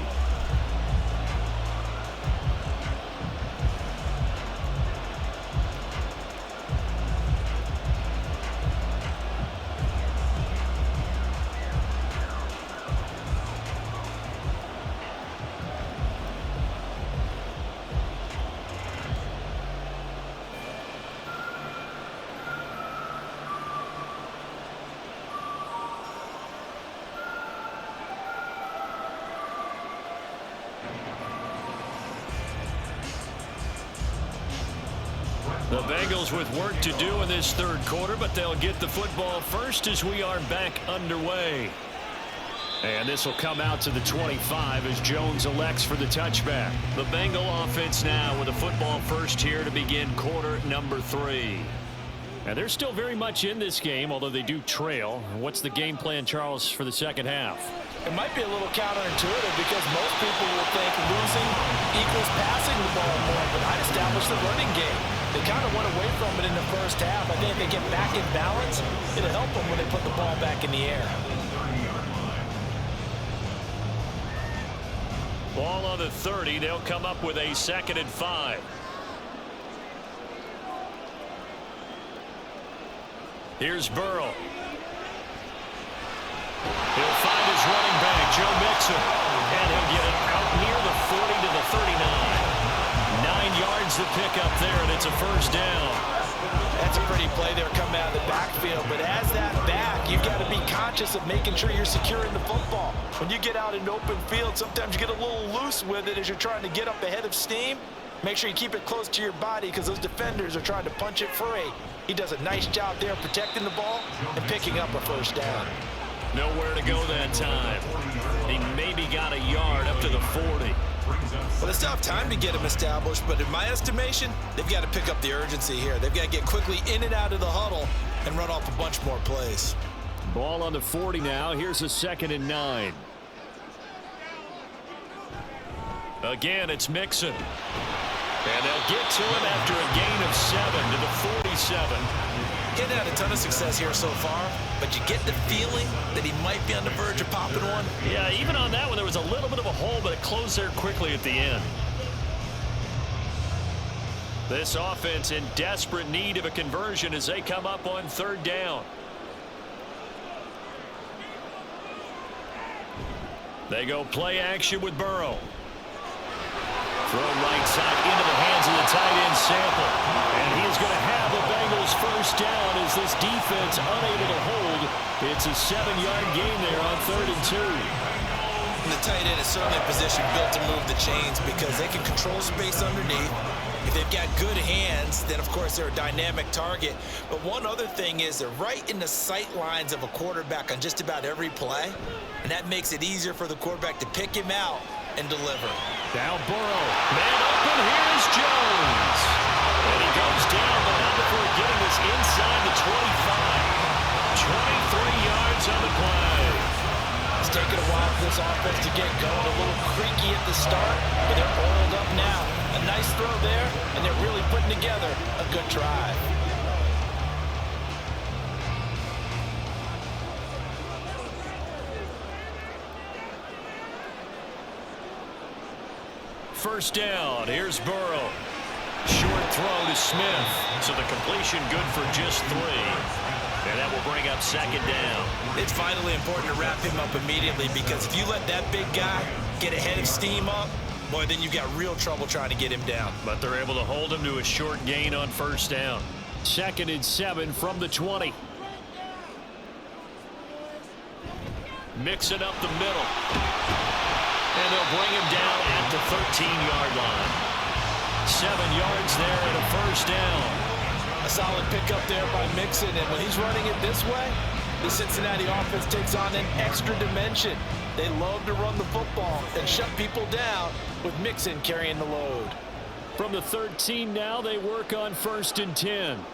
The Bengals with work to do in this 3rd quarter, but they'll get the football first as we are back underway. And this will come out to the 25 as Jones elects for the touchback. The Bengal offense now with a football first here to begin quarter number 3. And they're still very much in this game, although they do trail. What's the game plan, Charles, for the second half? It might be a little counterintuitive because most people will think losing equals passing the ball more, but I'd establish the running game. They kind of went away from it in the first half. I think if they get back in balance, it'll help them when they put the ball back in the air. Ball on the 30. They'll come up with a 2nd and 5. Here's Burrow. He'll find his running back, Joe Mixon, and he'll get it out near the 40 to the 39. 9 yards to pick up there, and it's a first down. That's a pretty play there coming out of the backfield, but as that back, you've got to be conscious of making sure you're securing the football. When you get out in open field, sometimes you get a little loose with it as you're trying to get up ahead of steam. Make sure you keep it close to your body because those defenders are trying to punch it free. He does a nice job there protecting the ball and picking up a first down. Nowhere to go that time. He maybe got a yard up to the 40. Well, they still have time to get him established, but in my estimation, they've got to pick up the urgency here. They've got to get quickly in and out of the huddle and run off a bunch more plays. Ball on the 40 now. Here's a 2nd and 9. Again, it's Mixon. And they'll get to him after a gain of 7 to the 47. He hadn't had a ton of success here so far, but you get the feeling that he might be on the verge of popping one. Yeah, even on that one, there was a little bit of a hole, but it closed there quickly at the end. This offense in desperate need of a conversion as they come up on 3rd down. They go play action with Burrow. Throw right side into the hands of the tight end Sample. And he's going to have the Bengals first down as this defense unable to hold. It's a 7-yard gain there on 3rd and 2. And the tight end is certainly a position built to move the chains because they can control space underneath. If they've got good hands, then of course they're a dynamic target. But one other thing is they're right in the sight lines of a quarterback on just about every play. And that makes it easier for the quarterback to pick him out and deliver. Now Burrow. Man open, here's Jones. And he goes down, but not before getting this inside the 25. 23 yards on the play. It's taken a while for this offense to get going. A little creaky at the start, but they're oiled up now. A nice throw there, and they're really putting together a good drive. First down, here's Burrow. Short throw to Smith. So the completion good for just 3. And that will bring up 2nd down. It's vitally important to wrap him up immediately because if you let that big guy get a head of steam up, boy, then you've got real trouble trying to get him down. But they're able to hold him to a short gain on 1st down. 2nd and 7 from the 20. Mixing up the middle. And they'll bring him down at the 13-yard line. 7 yards there and a first down. A solid pickup there by Mixon, and when he's running it this way, the Cincinnati offense takes on an extra dimension. They love to run the football and shut people down with Mixon carrying the load. From the 13 now, they work on 1st and 10.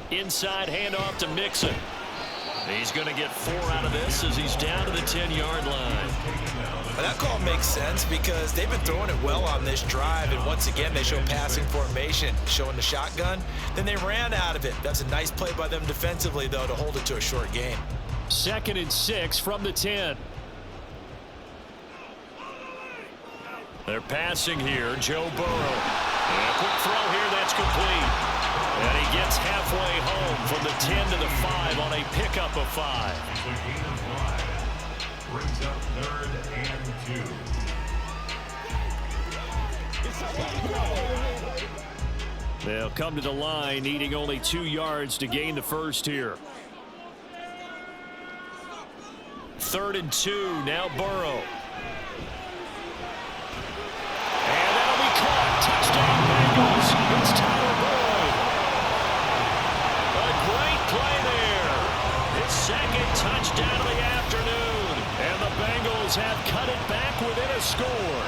Inside handoff to Mixon. He's going to get 4 out of this as he's down to the 10-yard line. Well, that call makes sense because they've been throwing it well on this drive, and once again they show passing formation, showing the shotgun. Then they ran out of it. That's a nice play by them defensively, though, to hold it to a short gain. 2nd and 6 from the 10. They're passing here, Joe Burrow. And a quick throw here, that's complete. And he gets halfway home from the 10 to the 5 on a pickup of 5. The gain of 5 brings up 3rd and 2. They'll come to the line, needing only 2 yards to gain the first here. 3rd and 2, now Burrow. And that'll be caught. Touchdown Bengals. It's Tyler Boyd. A great play there. His 2nd touchdown of the afternoon. And the Bengals have cut it back within a score.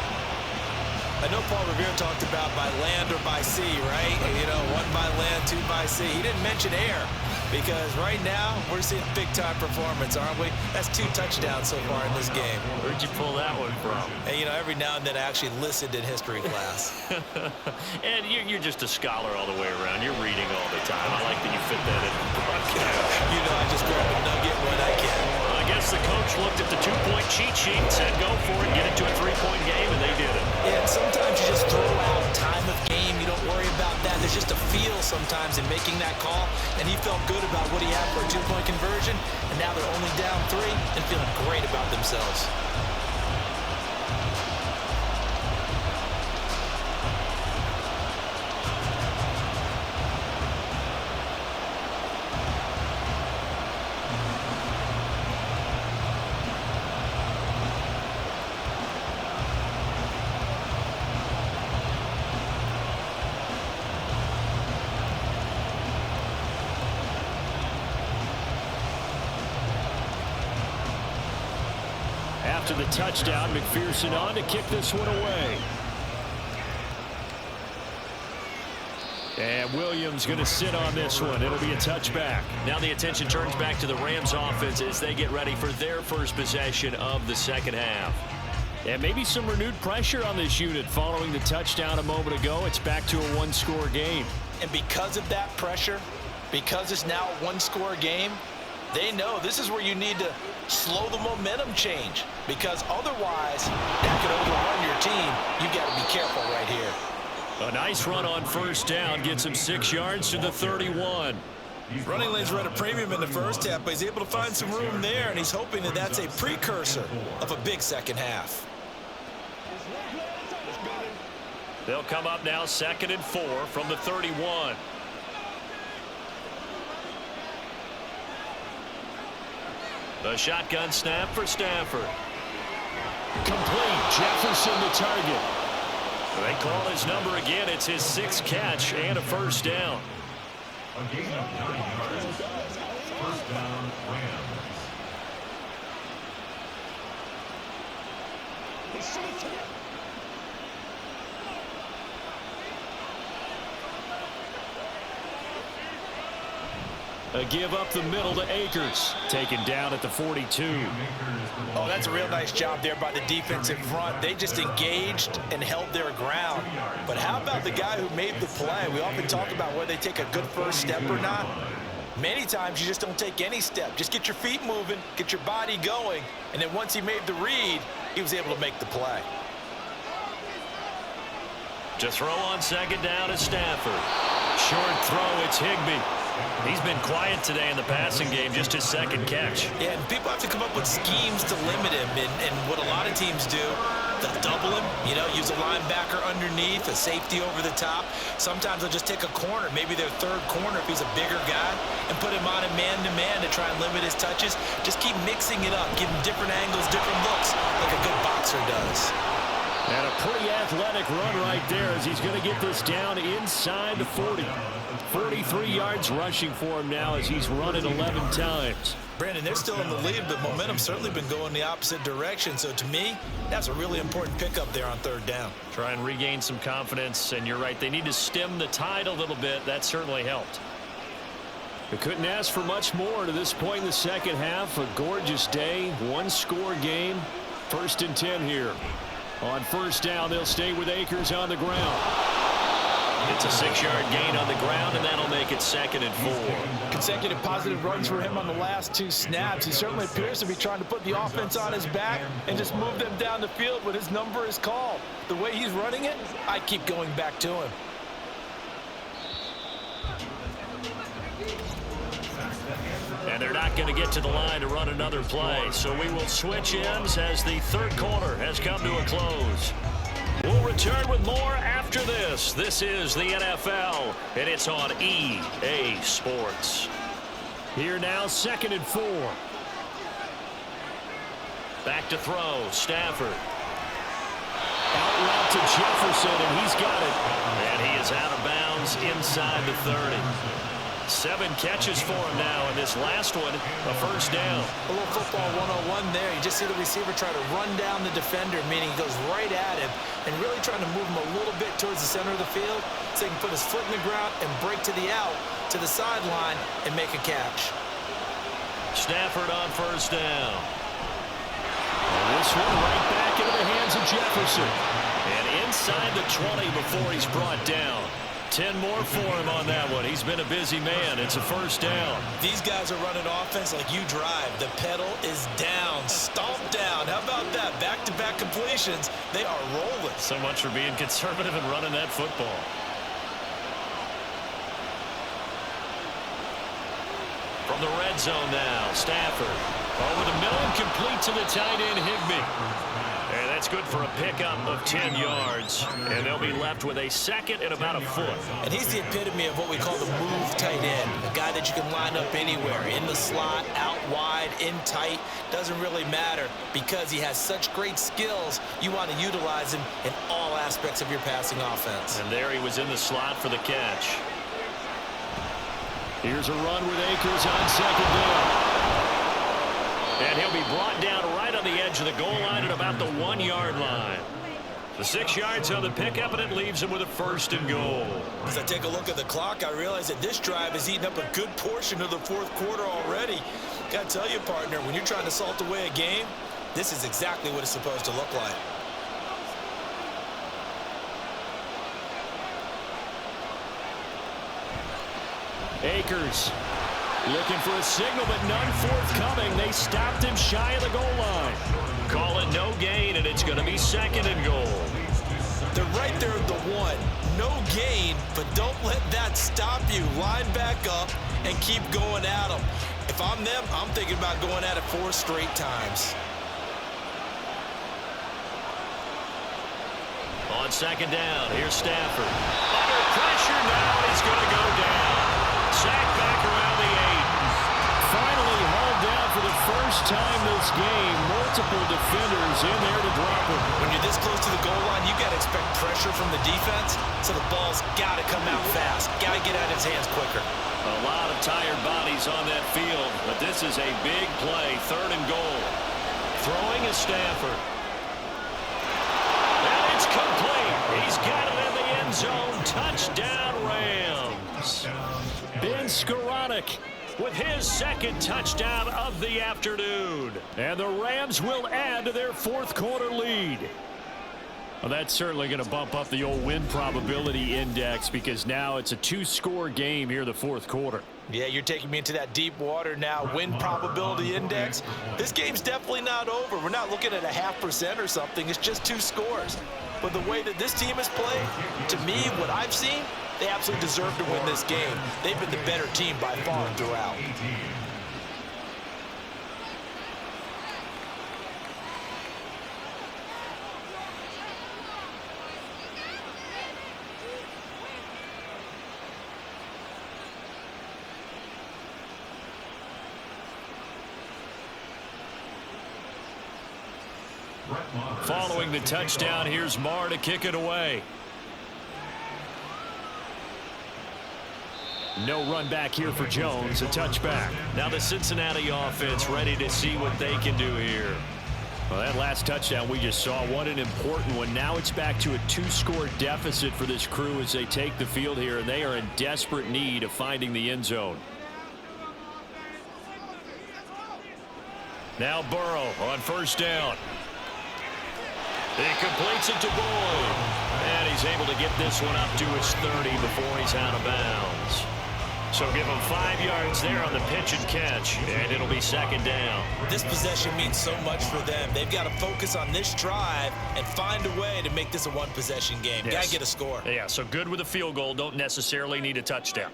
I know Paul Revere talked about by land or by sea, right? You know, 1 by land, 2 by sea. He didn't mention air because right now we're seeing big-time performance, aren't we? That's 2 touchdowns so far in this game. Where'd you pull that one from? And, you know, every now and then I actually listened in history class. And you're just a scholar all the way around. You're reading all the time. I like that you fit that in the broadcast. You know, I just grab a nugget when I can. Well, I guess the coach looked at the 2-point cheat sheet and said, go for it, get it to a 3-point game, and they did it. Yeah, and sometimes you just throw out time of game. You don't worry about that. There's just a feel sometimes in making that call, and he felt good about what he had for a 2-point conversion, and now they're only down 3 and feeling great about themselves. after the touchdown. McPherson on to kick this one away. And Williams going to sit on this one. It'll be a touchback. Now the attention turns back to the Rams offense as they get ready for their first possession of the second half. And maybe some renewed pressure on this unit following the touchdown a moment ago. It's back to a one-score game. And because of that pressure, because it's now a one-score game, they know this is where you need to slow the momentum change, because otherwise that could overrun your team. You've got to be careful right here. A nice run on first down gets him 6 yards to the 31. Running lanes were at a premium in the first half, but he's able to find some room there, and he's hoping that that's a precursor of a big second half. They'll come up now 2nd and 4 from the 31. The shotgun snap for Stafford. Complete. Jefferson the target. They call his number again. It's his 6th catch and a first down. A gain of 9 yards. First down, Rams. A give up the middle to Akers. Taken down at the 42. Oh, that's a real nice job there by the defensive front. They just engaged and held their ground. But how about the guy who made the play? We often talk about whether they take a good first step or not. Many times you just don't take any step. Just get your feet moving, get your body going, and then once he made the read, he was able to make the play. To throw on second down is Stafford. Short throw, it's Higbee. He's been quiet today in the passing game, just his 2nd catch. Yeah, and people have to come up with schemes to limit him, and what a lot of teams do, they'll double him, use a linebacker underneath, a safety over the top. Sometimes they'll just take a corner, maybe their 3rd corner if he's a bigger guy, and put him on a man-to-man to try and limit his touches. Just keep mixing it up, give him different angles, different looks, like a good boxer does. And a pretty athletic run right there as he's going to get this down inside the 40. 43 yards rushing for him now as he's run it 11 times. Brandon, they're still in the lead, but momentum's certainly been going the opposite direction. So to me, that's a really important pickup there on 3rd down. Try and regain some confidence, and you're right, they need to stem the tide a little bit. That certainly helped. They couldn't ask for much more to this point in the second half. A gorgeous day, one-score game. 1st and 10 here. On first down, they'll stay with Akers on the ground. It's a 6-yard gain on the ground, and that'll make it 2nd and 4. Consecutive positive runs for him on the last 2 snaps. He certainly appears to be trying to put the offense on his back and just move them down the field when his number is called. The way he's running it, I keep going back to him. And they're not going to get to the line to run another play. So we will switch ends as the 3rd quarter has come to a close. We'll return with more after this. This is the NFL, and it's on EA Sports. Here now, 2nd and 4. Back to throw, Stafford. Out route to Jefferson, and he's got it. And he is out of bounds inside the 30. 7 catches for him now, and this last one, a first down. A little football 101 there. You just see the receiver try to run down the defender, meaning he goes right at him and really trying to move him a little bit towards the center of the field so he can put his foot in the ground and break to the out, to the sideline, and make a catch. Stafford on first down. And this one right back into the hands of Jefferson. And inside the 20 before he's brought down. 10 more for him on that one. He's been a busy man. It's a first down. These guys are running offense like you drive. The pedal is down, stomped down. How about that? Back-to-back completions. They are rolling. So much for being conservative and running that football. From the red zone now, Stafford. Over the middle and complete to the tight end, Higbee. And that's good for a pickup of 10 yards. And they'll be left with a 2nd and about a foot. And he's the epitome of what we call the move tight end. A guy that you can line up anywhere. In the slot, out wide, in tight. Doesn't really matter because he has such great skills. You want to utilize him in all aspects of your passing offense. And there he was in the slot for the catch. Here's a run with Akers on 2nd down. And he'll be brought down right on the edge of the goal line at about the 1-yard line. The 6 yards on the pickup, and it leaves him with a 1st and goal. As I take a look at the clock, I realize that this drive has eaten up a good portion of the 4th quarter already. Got to tell you, partner, when you're trying to salt away a game, this is exactly what it's supposed to look like. Akers looking for a signal, but none forthcoming. They stopped him shy of the goal line. Call it no gain, and it's going to be 2nd and goal. They're right there at the 1. No gain, but don't let that stop you. Line back up and keep going at them. If I'm them, I'm thinking about going at it 4 straight times. On 2nd down, here's Stafford. Under pressure now, he's going to go down. Sacked back around the 8. Finally hauled down for the first time this game. Multiple defenders in there to drop him. When you're this close to the goal line, you got to expect pressure from the defense, so the ball's got to come out fast. Got to get out of his hands quicker. A lot of tired bodies on that field, but this is a big play. 3rd and goal. Throwing is Stafford. And it's complete. He's got it in the end zone. Touchdown, Rams. Ben Skoranek with his 2nd touchdown of the afternoon. And the Rams will add to their 4th quarter lead. Well, that's certainly going to bump up the old win probability index because now it's a 2-score game here in the 4th quarter. Yeah, you're taking me into that deep water now. Win probability index. This game's definitely not over. We're not looking at a 0.5% or something. It's just 2 scores. But the way that this team has played, to me, what I've seen, they absolutely deserve to win this game. They've been the better team by far and throughout. Following the touchdown, here's Marr to kick it away. No run back here for Jones, a touchback. Now the Cincinnati offense ready to see what they can do here. Well, that last touchdown we just saw, what an important one. Now it's back to a 2-score deficit for this crew as they take the field here, and they are in desperate need of finding the end zone. Now Burrow on 1st down. He completes it to Boyd. And he's able to get this one up to his 30 before he's out of bounds. So give him 5 yards there on the pitch and catch, and it'll be 2nd down. This possession means so much for them. They've got to focus on this drive and find a way to make this a 1-possession game. Yes. Got to get a score. Yeah, so good with a field goal. Don't necessarily need a touchdown.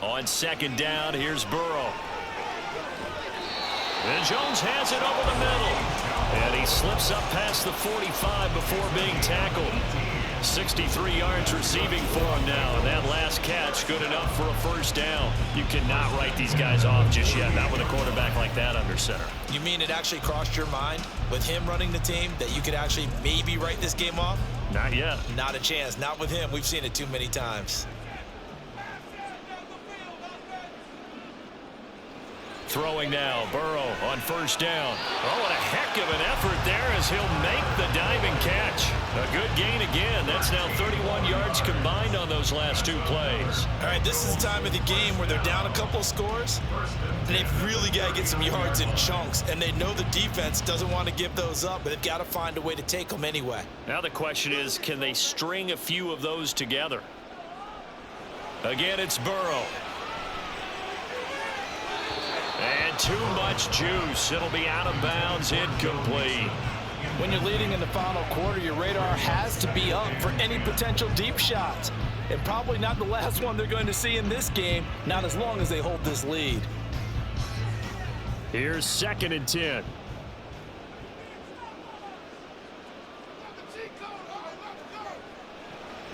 On 2nd down, here's Burrow. And Jones has it over the middle. And he slips up past the 45 before being tackled. 63 yards receiving for him now. And that last catch good enough for a 1st down. You cannot write these guys off just yet. Not with a quarterback like that under center. You mean it actually crossed your mind with him running the team that you could actually maybe write this game off? Not yet. Not a chance. Not with him. We've seen it too many times. Throwing now, Burrow on 1st down. Oh, what a heck of an effort there as he'll make the diving catch. A good gain again. That's now 31 yards combined on those last 2 plays. All right, this is the time of the game where they're down a couple of scores, and they've really got to get some yards in chunks, and they know the defense doesn't want to give those up, but they've got to find a way to take them anyway. Now the question is, can they string a few of those together? Again, it's Burrow. And too much juice. It'll be out of bounds, incomplete. When you're leading in the final quarter, your radar has to be up for any potential deep shots. And probably not the last one they're going to see in this game, not as long as they hold this lead. Here's 2nd and 10.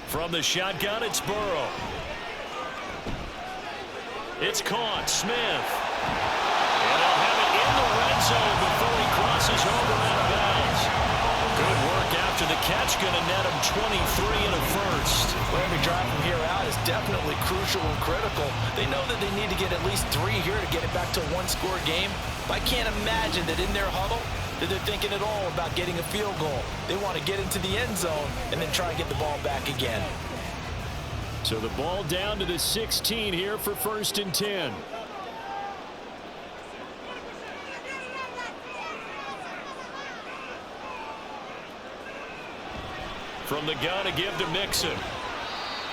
From the shotgun, it's Burrow. It's caught. Smith. And they'll have it in the red zone before he crosses over out of bounds. Good work after the catch That's going to net him 23 and a first. Well, every drive from here out is definitely crucial and critical. They know that they need to get at least 3 here to get it back to a one-score game. But I can't imagine that in their huddle that they're thinking at all about getting a field goal. They want to get into the end zone and then try and get the ball back again. So the ball down to the 16 here for 1st and 10. From the gun to give to Mixon.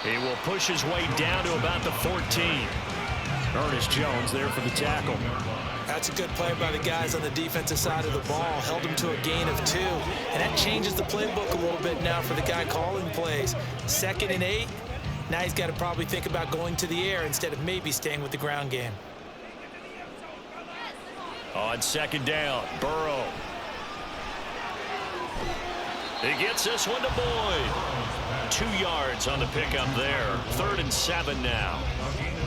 He will push his way down to about the 14. Ernest Jones there for the tackle. That's a good play by the guys on the defensive side of the ball. Held him to a gain of 2. And that changes the playbook a little bit now for the guy calling plays. 2nd and 8. Now he's got to probably think about going to the air instead of maybe staying with the ground game. On 2nd down, Burrow. He gets this one to Boyd. 2 yards on the pickup there. 3rd and 7 now. A gain of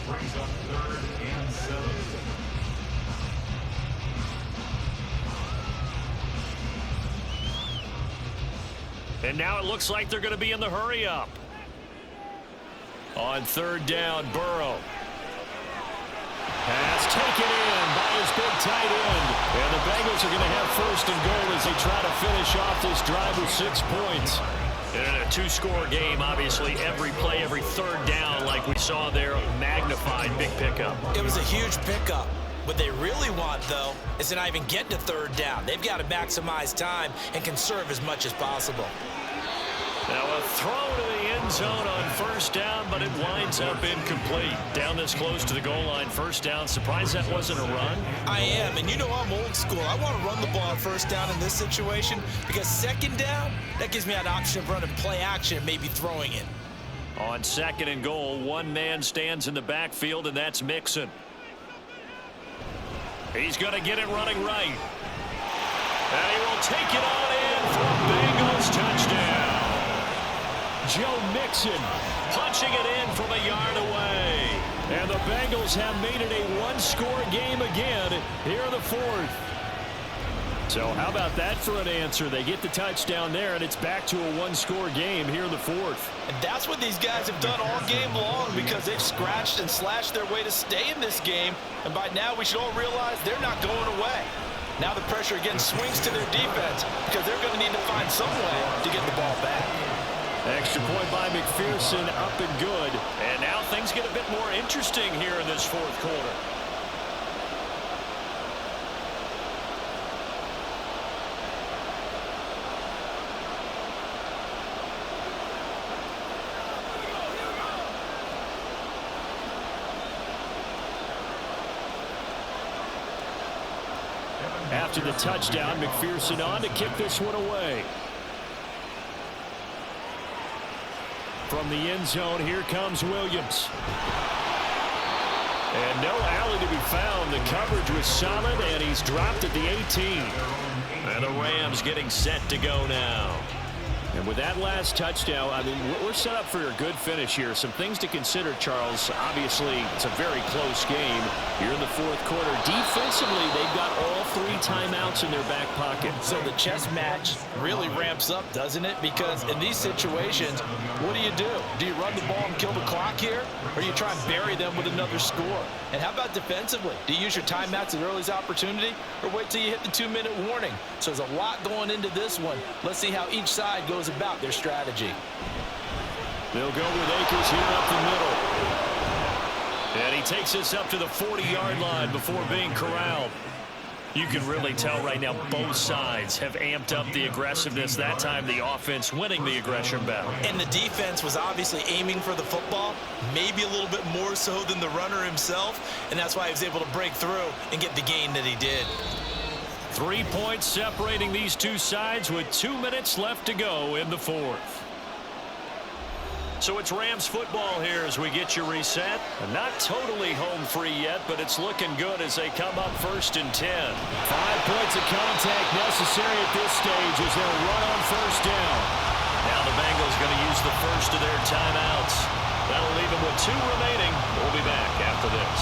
2 brings up 3rd and 7. And now it looks like they're going to be in the hurry up. On 3rd down, Burrow. Pass taken in by his big tight end. And the Bengals are going to have 1st and goal as they try to finish off this drive with 6 points. And in a 2-score game, obviously, every play, every 3rd down, like we saw there, magnified big pickup. It was a huge pickup. What they really want, though, is to not even get to 3rd down. They've got to maximize time and conserve as much as possible. Now a throw to the end zone on 1st down, but it winds up incomplete. Down this close to the goal line, 1st down. Surprised that wasn't a run? I am, and you know I'm old school. I want to run the ball on 1st down in this situation because 2nd down, that gives me an option of running play action and maybe throwing it. On 2nd and goal, one man stands in the backfield, and that's Mixon. He's going to get it running right. And he will take it on in for a Bengals touchdown. Joe Mixon Punching it in from a yard away. And the Bengals have made it a one-score game again here in the 4th. So how about that for an answer? They get the touchdown there, and it's back to a one-score game here in the 4th. And that's what these guys have done all game long because they've scratched and slashed their way to stay in this game. And by now we should all realize they're not going away. Now the pressure again swings to their defense because they're going to need to find some way to get the ball back. Extra point by McPherson, up and good. And now things get a bit more interesting here in this 4th quarter. After the touchdown, McPherson on to kick this one away. From the end zone, here comes Williams. And no alley to be found. The coverage was solid, and he's dropped at the 18. And the Rams getting set to go now. And with that last touchdown, I mean, we're set up for a good finish here. Some things to consider, Charles. Obviously, it's a very close game here in the 4th quarter. Defensively, they've got all 3 timeouts in their back pocket. So the chess match really ramps up, doesn't it? Because in these situations, what do? Do you run the ball and kill the clock here? Or do you try and bury them with another score? And how about defensively? Do you use your timeouts at earliest opportunity? Or wait till you hit the 2-minute warning? So there's a lot going into this one. Let's see how each side goes about their strategy. They'll go with Akers here up the middle. And he takes this up to the 40-yard line before being corralled. You can really tell right now both sides have amped up the aggressiveness. That time the offense winning the aggression battle. And the defense was obviously aiming for the football, maybe a little bit more so than the runner himself, and that's why he was able to break through and get the gain that he did. 3 points separating these two sides with 2 minutes left to go in the 4th. So it's Rams football here as we get you reset. Not totally home free yet, but it's looking good as they come up 1st and 10. 5 points of contact necessary at this stage as they'll run on 1st down. Now the Bengals going to use the first of their timeouts. That'll leave them with 2 remaining. We'll be back after this.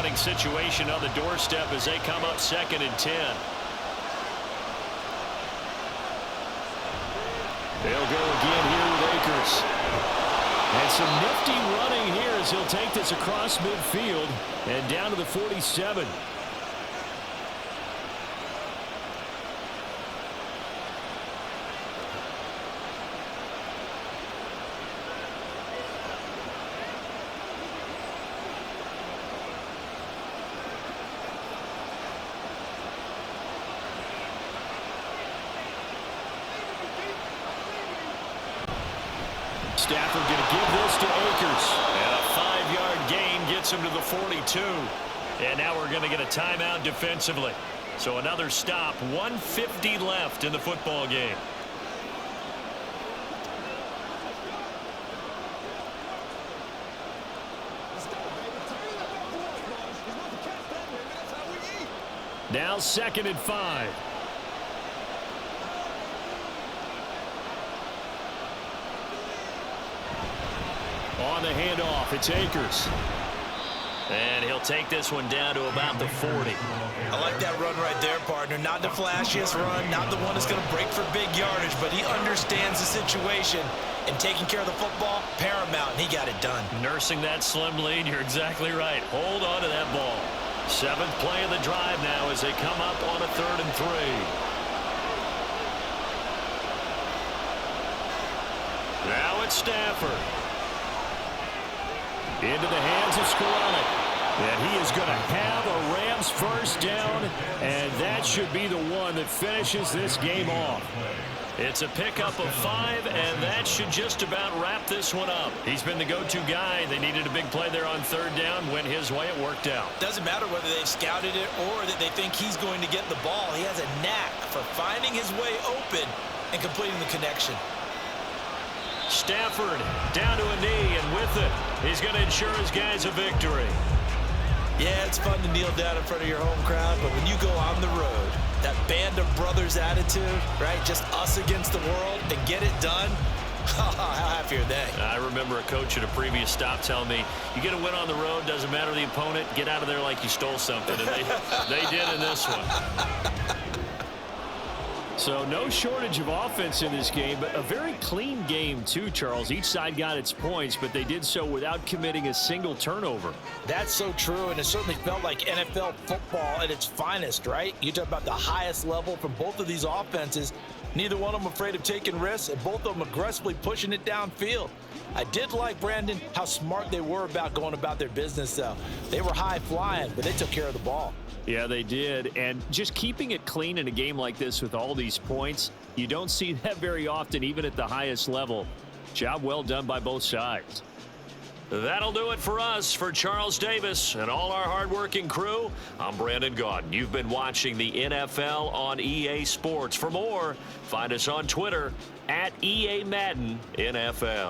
punting situation on the doorstep as they come up 2nd and 10. They'll go again here with Akers. And some nifty running here as he'll take this across midfield and down to the 47. Stafford going to give this to Akers. And a 5-yard gain gets him to the 42. And now we're going to get a timeout defensively. So another stop. 1:50 left in the football game. Now 2nd and 5. On the handoff, it's Akers. And he'll take this one down to about the 40. I like that run right there, partner. Not the flashiest run, not the one that's going to break for big yardage, but he understands the situation, and taking care of the football, paramount, and he got it done. Nursing that slim lead, you're exactly right. Hold on to that ball. 7th play of the drive now as they come up on a 3rd and 3. Now it's Stafford. Into the hands of Skoranek. And he is going to have a Rams first down, and that should be the one that finishes this game off. It's a pickup of 5, and that should just about wrap this one up. He's been the go-to guy. They needed a big play there on 3rd down. Went his way. It worked out. Doesn't matter whether they've scouted it or that they think he's going to get the ball. He has a knack for finding his way open and completing the connection. Stafford down to a knee, and with it, he's going to ensure his guys a victory. Yeah, it's fun to kneel down in front of your home crowd, but when you go on the road, that band of brothers attitude, right? Just us against the world and get it done. How happy are they? I remember a coach at a previous stop telling me, you get a win on the road, doesn't matter the opponent, get out of there like you stole something. And they did in this one. So no shortage of offense in this game, but a very clean game too, Charles. Each side got its points, but they did so without committing a single turnover. That's so true, and it certainly felt like NFL football at its finest, right? You talk about the highest level from both of these offenses. Neither one of them afraid of taking risks, and both of them aggressively pushing it downfield. I did like, Brandon, how smart they were about going about their business, though. They were high flying, but they took care of the ball. Yeah, they did. And just keeping it clean in a game like this with all these points, you don't see that very often, even at the highest level. Job well done by both sides. That'll do it for us. For Charles Davis and all our hardworking crew, I'm Brandon Gaudin. You've been watching the NFL on EA Sports. For more, find us on Twitter @EA Madden NFL.